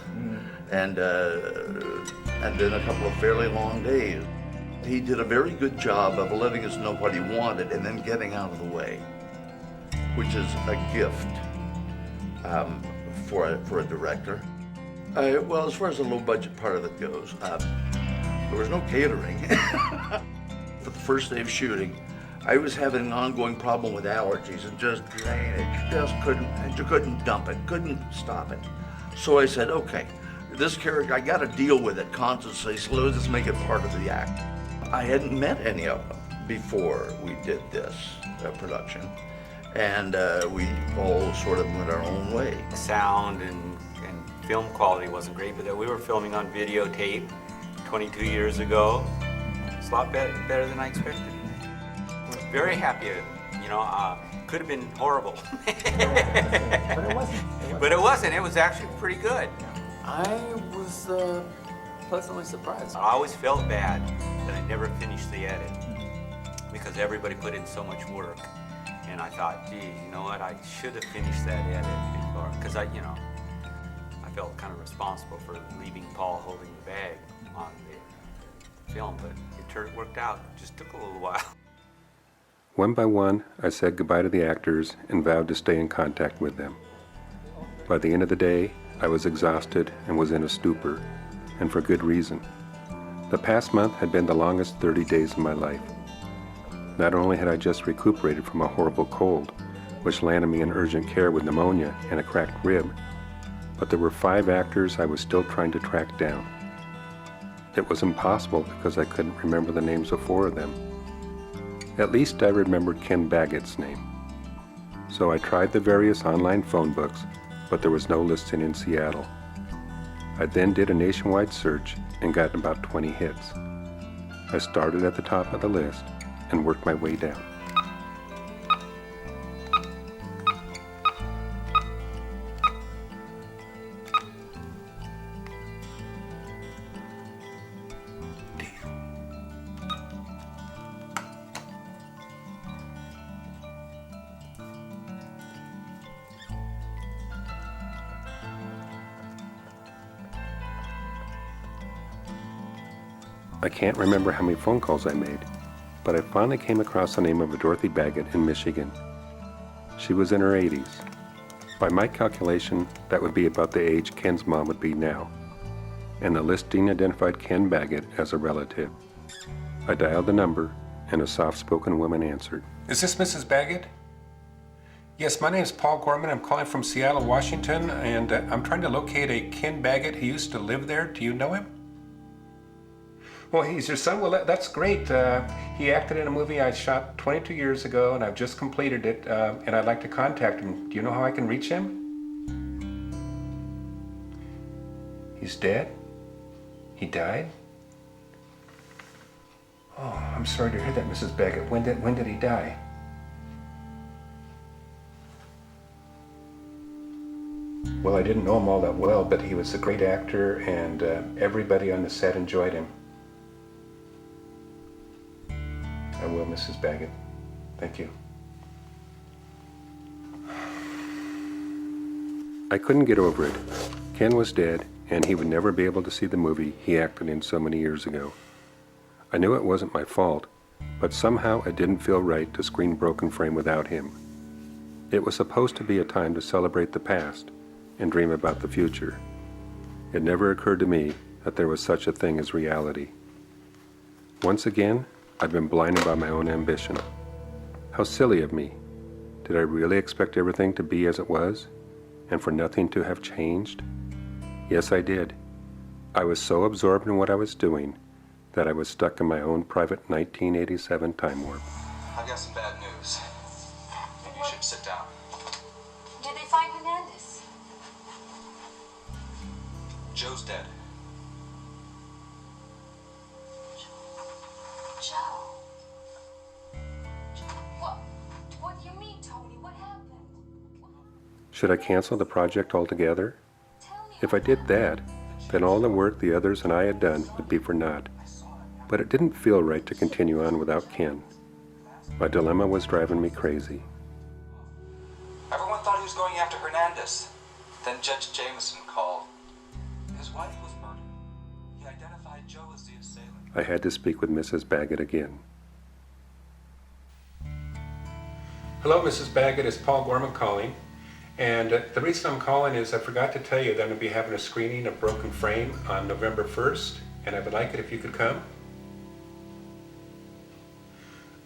and then a couple of fairly long days. He did a very good job of letting us know what he wanted and then getting out of the way, which is a gift for a director. Well, as far as the low-budget part of it goes, there was no catering. For the first day of shooting, I was having an ongoing problem with allergies and just drainage. You couldn't dump it, couldn't stop it. So I said, okay, this character, I got to deal with it constantly, so let's just make it part of the act. I hadn't met any of them before we did this production, and we all sort of went our own way. Sound and film quality wasn't great, but we were filming on videotape 22 years ago. It's a lot better than I expected. Very happy, Could have been horrible. But it wasn't. But it wasn't. It was actually pretty good. I was pleasantly surprised. I always felt bad that I never finished the edit because everybody put in so much work. And I thought, gee, you know what? I should have finished that edit before. Because I felt kind of responsible for leaving Paul holding the bag on the film. But it worked out. It just took a little while. One by one, I said goodbye to the actors and vowed to stay in contact with them. By the end of the day, I was exhausted and was in a stupor, and for good reason. The past month had been the longest 30 days of my life. Not only had I just recuperated from a horrible cold, which landed me in urgent care with pneumonia and a cracked rib, but there were 5 actors I was still trying to track down. It was impossible because I couldn't remember the names of 4 of them. At least I remembered Ken Baggett's name. So I tried the various online phone books, but there was no listing in Seattle. I then did a nationwide search and got about 20 hits. I started at the top of the list and worked my way down. I can't remember how many phone calls I made, but I finally came across the name of a Dorothy Baggett in Michigan. She was in her 80s. By my calculation, that would be about the age Ken's mom would be now, and the listing identified Ken Baggett as a relative. I dialed the number, and a soft-spoken woman answered. Is this Mrs. Baggett? Yes, my name is Paul Gorman. I'm calling from Seattle, Washington, and I'm trying to locate a Ken Baggett who used to live there. Do you know him? Well, he's your son? Well, that's great. He acted in a movie I shot 22 years ago, and I've just completed it, and I'd like to contact him. Do you know how I can reach him? He's dead? He died? Oh, I'm sorry to hear that, Mrs. Baggett. When did he die? Well, I didn't know him all that well, but he was a great actor, and everybody on the set enjoyed him. I will, Mrs. Baggett. Thank you. I couldn't get over it. Ken was dead, and he would never be able to see the movie he acted in so many years ago. I knew it wasn't my fault, but somehow it didn't feel right to screen Broken Frame without him. It was supposed to be a time to celebrate the past and dream about the future. It never occurred to me that there was such a thing as reality. Once again, I've been blinded by my own ambition. How silly of me. Did I really expect everything to be as it was, and for nothing to have changed? Yes, I did. I was so absorbed in what I was doing that I was stuck in my own private 1987 time warp. I've got some bad news. Maybe you should sit down. Did they find Hernandez? Joe's dead. Joe. What do you mean, Tony? What happened? Should I cancel the project altogether? If I did that, then all the work the others and I had done would be for naught. But it didn't feel right to continue on without Ken. My dilemma was driving me crazy. Everyone thought he was going after Hernandez. Then Judge Jameson called. His wife was murdered. He identified Joe as the assailant. I had to speak with Mrs. Baggett again. Hello, Mrs. Baggett. It's Paul Gorman calling. And the reason I'm calling is I forgot to tell you that I'm going to be having a screening of Broken Frame on November 1st, and I would like it if you could come.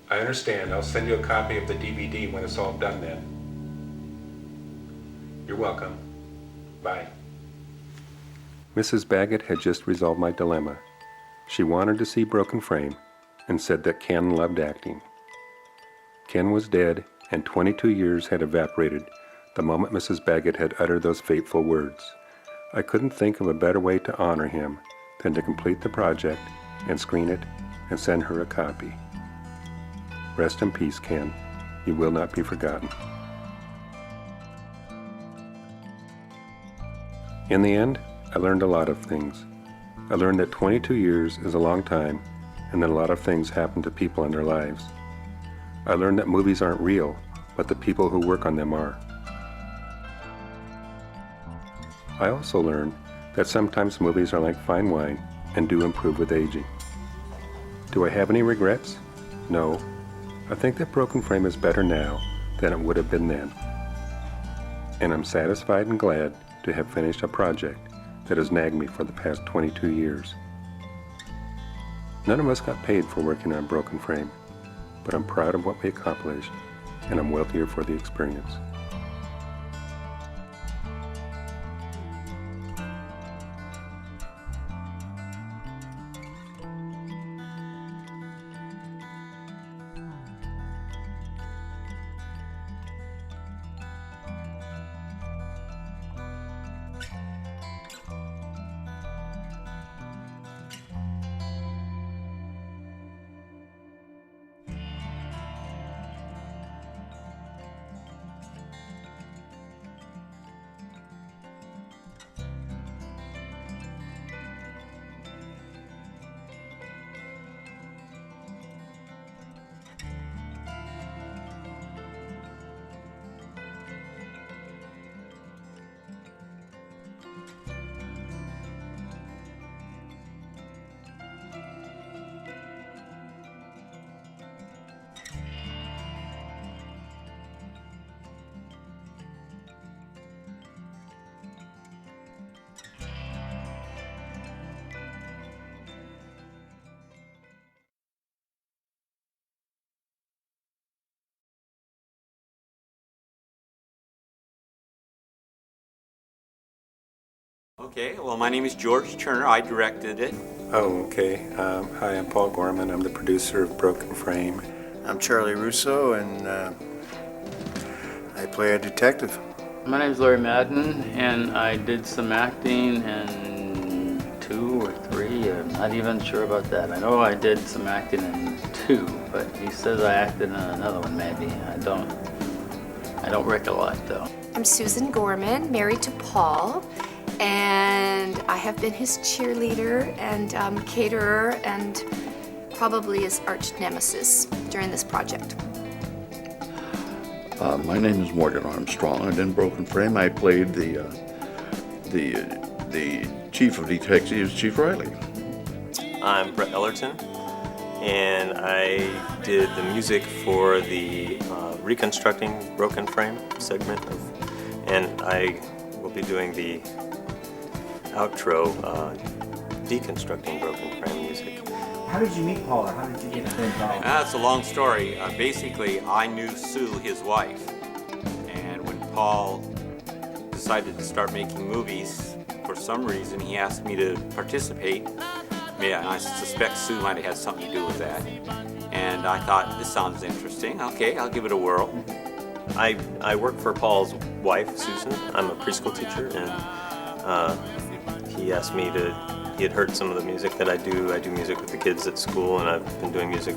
I understand. I'll send you a copy of the DVD when it's all done then. You're welcome. Bye. Mrs. Baggett had just resolved my dilemma. She wanted to see Broken Frame and said that Ken loved acting. Ken was dead, and 22 years had evaporated the moment Mrs. Baggett had uttered those fateful words. I couldn't think of a better way to honor him than to complete the project and screen it and send her a copy. Rest in peace, Ken. You will not be forgotten. In the end, I learned a lot of things. I learned that 22 years is a long time, and that a lot of things happen to people in their lives. I learned that movies aren't real, but the people who work on them are. I also learned that sometimes movies are like fine wine and do improve with aging. Do I have any regrets? No. I think that Broken Frame is better now than it would have been then. And I'm satisfied and glad to have finished a project that has nagged me for the past 22 years. None of us got paid for working on Broken Frame, but I'm proud of what we accomplished, and I'm wealthier for the experience. Okay, well, my name is George Turner. I directed it. Oh, okay. Hi, I'm Paul Gorman. I'm the producer of Broken Frame. I'm Charlie Russo, and I play a detective. My name's Larry Madden, and I did some acting in 2 or 3. I'm not even sure about that. I know I did some acting in 2, but he says I acted in another one, maybe. I don't recollect, though. I'm Susan Gorman, married to Paul, and I have been his cheerleader and caterer and probably his arch nemesis during this project. My name is Morgan Armstrong, and in Broken Frame I played the chief of detectives, Chief Riley. I'm Brett Ellerton, and I did the music for the Reconstructing Broken Frame segment and I will be doing the outro, Deconstructing Broken Frame music. How did you meet Paul, or how did you get involved? That's a long story. Basically, I knew Sue, his wife, and when Paul decided to start making movies, for some reason he asked me to participate. Yeah, I suspect Sue might have had something to do with that. And I thought, this sounds interesting. Okay, I'll give it a whirl. I work for Paul's wife, Susan. I'm a preschool teacher, and he asked me to. He had heard some of the music that I do. I do music with the kids at school, and I've been doing music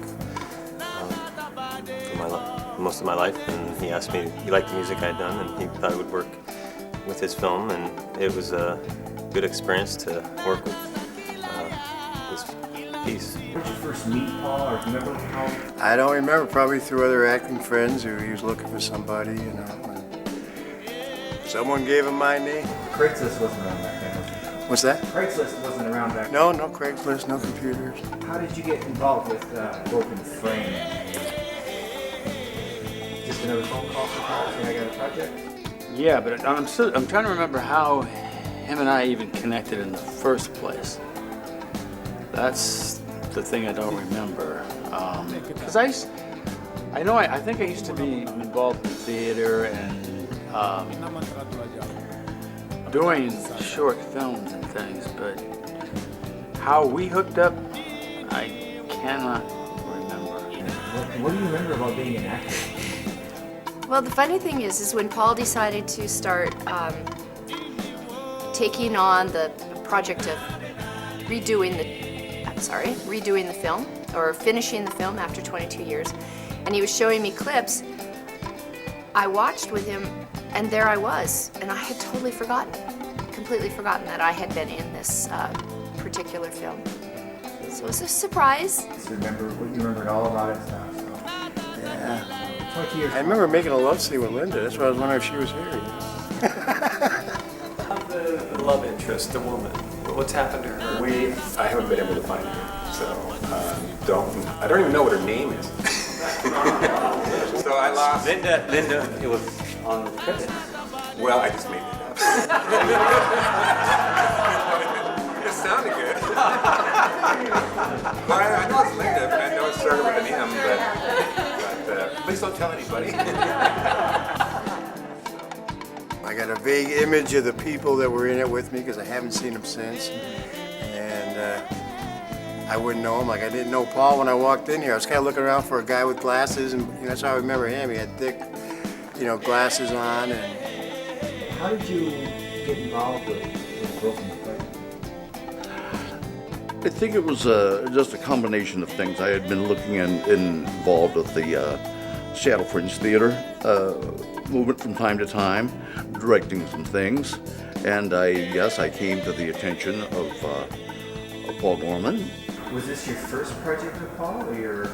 for most of my life. And he asked me, he liked the music I had done, and he thought it would work with his film. And it was a good experience to work with this piece. Where did you first meet Paul, or do you remember how? I don't remember, probably through other acting friends who he was looking for somebody, you know. Someone gave him my name. Craigslist wasn't around back then. What's that? Craigslist wasn't around back then. No Craigslist, no computers. How did you get involved with Broken Frame? Just another phone call from Paul saying I got a project? Yeah, but I'm trying to remember how him and I even connected in the first place. That's the thing I don't remember. Because I think I used to be involved in theater and doing short films and things, but how we hooked up, I cannot remember. What do you remember about being an actor? Well, the funny thing is when Paul decided to start taking on the project of redoing the film, or finishing the film after 22 years, and he was showing me clips, I watched with him, and there I was, and I had totally completely forgotten that I had been in this particular film. So it was a surprise. You remembered all about it stuff. So. Yeah. 20 years. I remember making a love scene with Linda. That's why I was wondering if she was here. You know? The love interest, the woman. What's happened to her? I haven't been able to find her, so I don't even know what her name is. So I lost. Linda, it was on the credits. Well, I just made it up. It sounded good. Well, I know it's Linda, but I know it started with an M, but please don't tell anybody. I got a vague image of the people that were in it with me because I haven't seen them since. And I wouldn't know him. Like I didn't know Paul when I walked in here. I was kind of looking around for a guy with glasses, and that's how I remember him. He had thick, glasses on. And How did you get involved with Broken Frame? I think it was just a combination of things. I had been looking involved with the Seattle Fringe Theater movement from time to time, directing some things, and I came to the attention of Paul Gorman. Was this your first project with Paul, or your?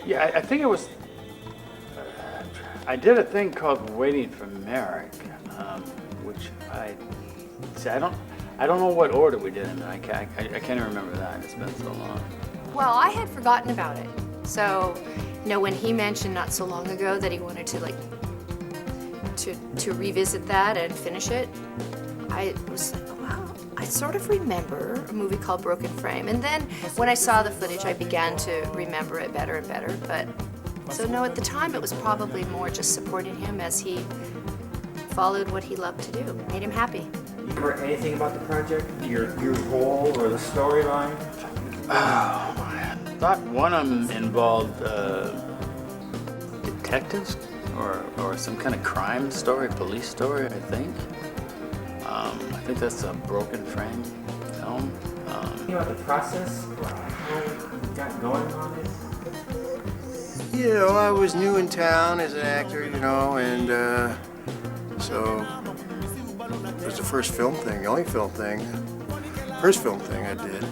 Yeah, I think it was. I did a thing called Waiting for Merrick, which I don't know what order we did it in. I can't even remember that. It's been so long. Well, I had forgotten about it. So, when he mentioned not so long ago that he wanted to revisit that and finish it, I was like, wow, I sort of remember a movie called Broken Frame. And then when I saw the footage, I began to remember it better and better. But so no, at the time it was probably more just supporting him as he followed what he loved to do, made him happy. Remember anything about the project? Your role or the storyline? I thought one of them involved detectives or some kind of crime story, police story, I think. I think that's a Broken Frame film. You know, the process, how you got going on it? I was new in town as an actor, and so it was the first film thing, the only film thing, first film thing I did.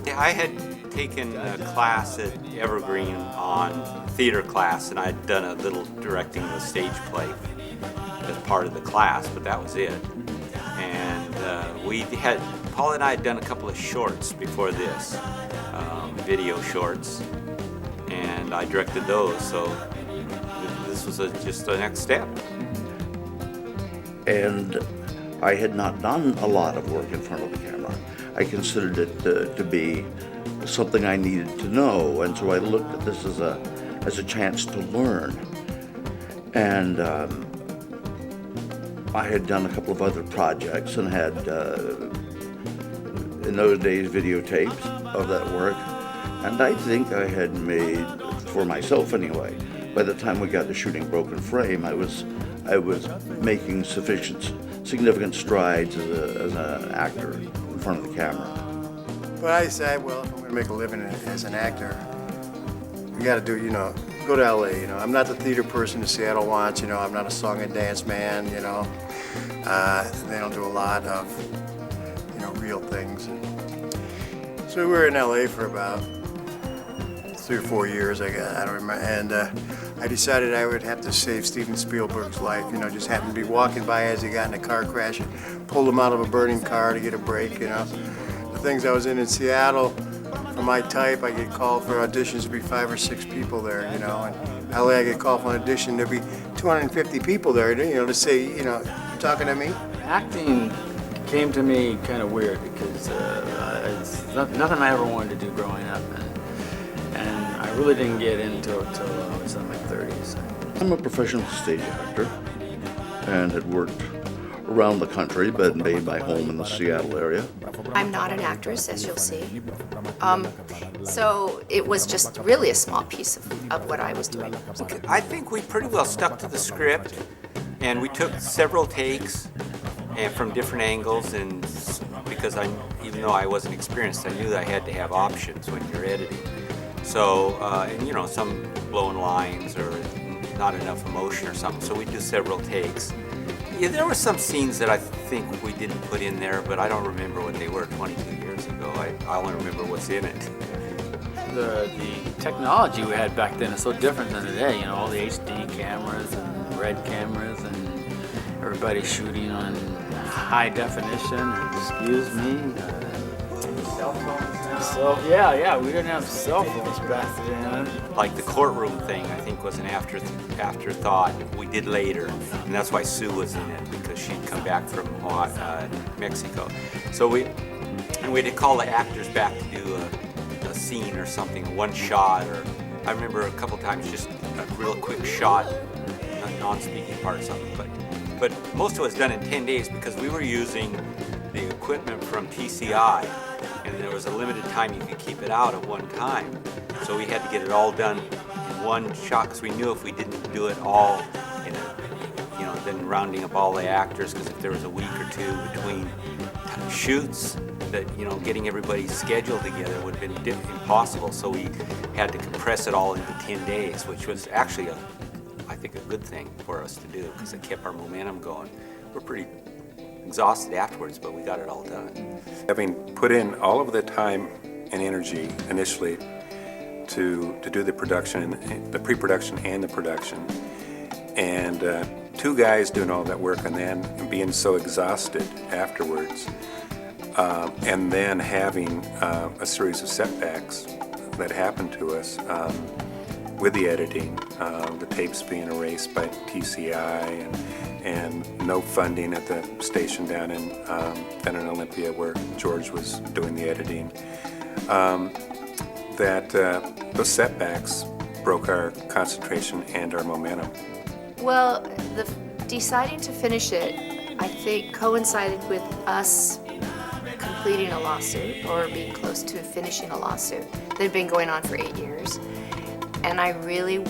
Yeah, I had taken a class at Evergreen on theater class, and I'd done a little directing of a stage play as part of the class, but that was it. And Paul and I had done a couple of shorts before this, video shorts, and I directed those, so this was just the next step. And I had not done a lot of work in front of the camera. I considered it to be something I needed to know, and so I looked at this as a chance to learn. And I had done a couple of other projects and had, in those days, videotapes of that work. And I think I had made, for myself anyway, by the time we got to shooting Broken Frame, I was making significant strides as an actor in front of the camera. But I decided, well, if I'm going to make a living as an actor, we got to do, go to LA. I'm not the theater person that Seattle wants. I'm not a song and dance man. They don't do a lot of, real things. So we were in LA for about 3 or 4 years. I don't remember, and I decided I would have to save Steven Spielberg's life. Just happened to be walking by as he got in a car crash and pulled him out of a burning car to get a break. The things I was in Seattle, for my type, I get called for auditions to be 5 or 6 people there, And LA, I get called for an audition, there'd be 250 people there, to say, you're talking to me. Acting came to me kind of weird because it's nothing I ever wanted to do growing up, and I really didn't get into it till I was in my 30s. I'm a professional stage actor and had worked around the country, but made my home in the Seattle area. I'm not an actress, as you'll see. So it was just really a small piece of what I was doing. I think we pretty well stuck to the script, and we took several takes and from different angles, and because even though I wasn't experienced, I knew that I had to have options when you're editing. So, and you know, some blowing lines or not enough emotion or something. So we do several takes. Yeah, there were some scenes that I think we didn't put in there, but I don't remember what they were 22 years ago. I only remember what's in it. The technology we had back then is so different than today. You know, all the HD cameras and red cameras and everybody shooting on high definition. Excuse me. Cell phones. So yeah, we didn't have cell phones back then. Like the courtroom thing, I think was an afterthought we did later, and that's why Sue was in it, because she'd come back from Mexico. So we'd call the actors back to do a scene or something, one shot, or I remember a couple times just a real quick shot, a non-speaking part or something. But most of it was done in 10 days because we were using the equipment from TCI, and there was a limited time you could keep it out at one time. So we had to get it all done in one shot because we knew if we didn't do it all in then rounding up all the actors, because if there was a week or two between shoots, that getting everybody's schedule together would have been impossible. So we had to compress it all into 10 days, which was actually I think a good thing for us to do, because it kept our momentum going. We're pretty exhausted afterwards, but we got it all done. Having put in all of the time and energy initially to do the production, the pre-production and the production, and two guys doing all that work and then being so exhausted afterwards, and then having a series of setbacks that happened to us with the editing, the tapes being erased by TCI, and no funding at the station down in Olympia where George was doing the editing. Those setbacks broke our concentration and our momentum. Well, deciding to finish it, I think, coincided with us completing a lawsuit or being close to finishing a lawsuit that had been going on for 8 years. And I really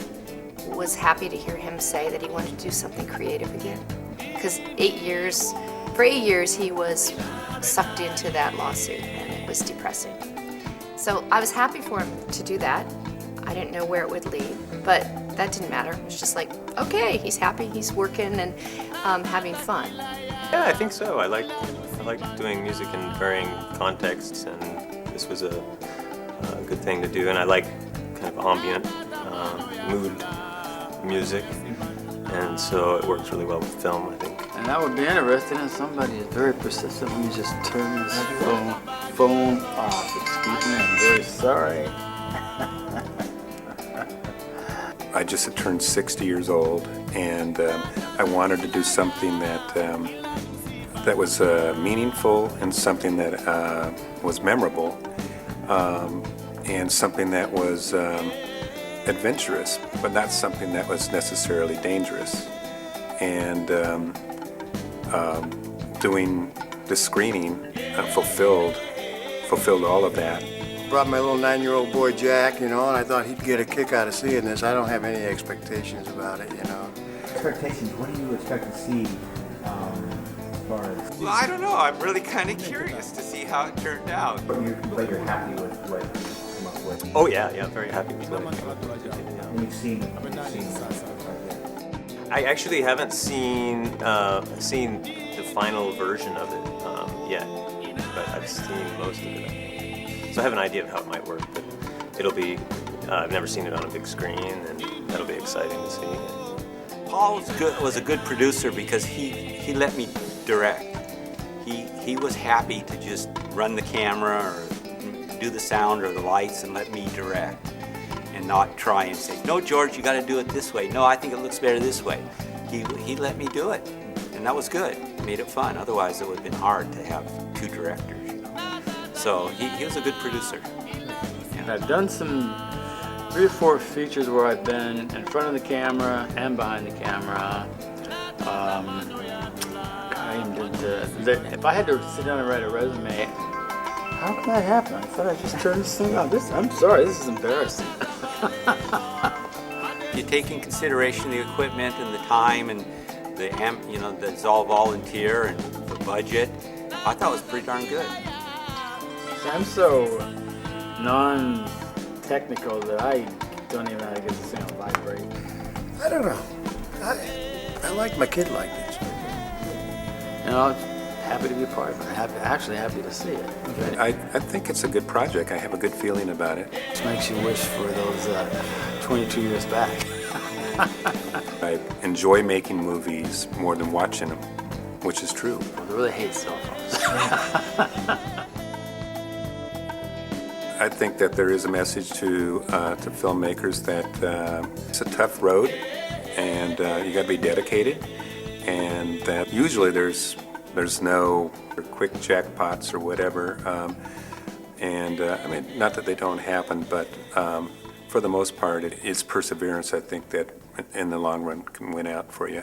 was happy to hear him say that he wanted to do something creative again. Because for 8 years he was sucked into that lawsuit, and it was depressing. So I was happy for him to do that. I didn't know where it would lead, but that didn't matter. It was just like, okay, he's happy, he's working and having fun. Yeah, I think so. I like doing music in varying contexts, and this was a good thing to do. And I like kind of ambient mood music, and so it works really well with film, I think. And that would be interesting if somebody is very persistent. Let me just turn this phone off. Excuse me, I'm very sorry. I just had turned 60 years old, and I wanted to do something that was meaningful and something that was memorable, and something that was adventurous, but not something that was necessarily dangerous. And doing the screening fulfilled all of that. Brought my little 9-year-old boy Jack, and I thought he'd get a kick out of seeing this. I don't have any expectations about it, Expectations, what do you expect to see as far as... Well, I don't know. I'm really kind of curious to see how it turned out. But you're happy with what you came up with? Oh yeah, very happy with what I came up with. And you've seen I actually haven't seen the final version of it yet, but I've seen most of it. So I have an idea of how it might work, but it'll be, I've never seen it on a big screen, and that'll be exciting to see. Paul was a good producer because he let me direct. He was happy to just run the camera or do the sound or the lights and let me direct, and not try and say, no, George, you got to do it this way. No, I think it looks better this way. He let me do it, and that was good. It made it fun. Otherwise, it would have been hard to have two directors. So he was a good producer. And I've done some 3 or 4 features where I've been in front of the camera and behind the camera. If I had to sit down and write a resume, how can that happen? I thought I just turned this thing on. I'm sorry, this is embarrassing. You take in consideration the equipment and the time and that's all volunteer and the budget. I thought it was pretty darn good. I'm so non-technical technical that I don't even know how to get this thing to vibrate. I don't know. I like my kid like this. You know, happy to be a part of it. Actually happy to see it. I think it's a good project. I have a good feeling about it. It makes you wish for those 22 years back. I enjoy making movies more than watching them, which is true. I really hate cell phones. I think that there is a message to filmmakers that it's a tough road, and you got to be dedicated, and that usually there's no quick jackpots or whatever, and I mean, not that they don't happen, but for the most part, it's perseverance, I think, that in the long run can win out for you.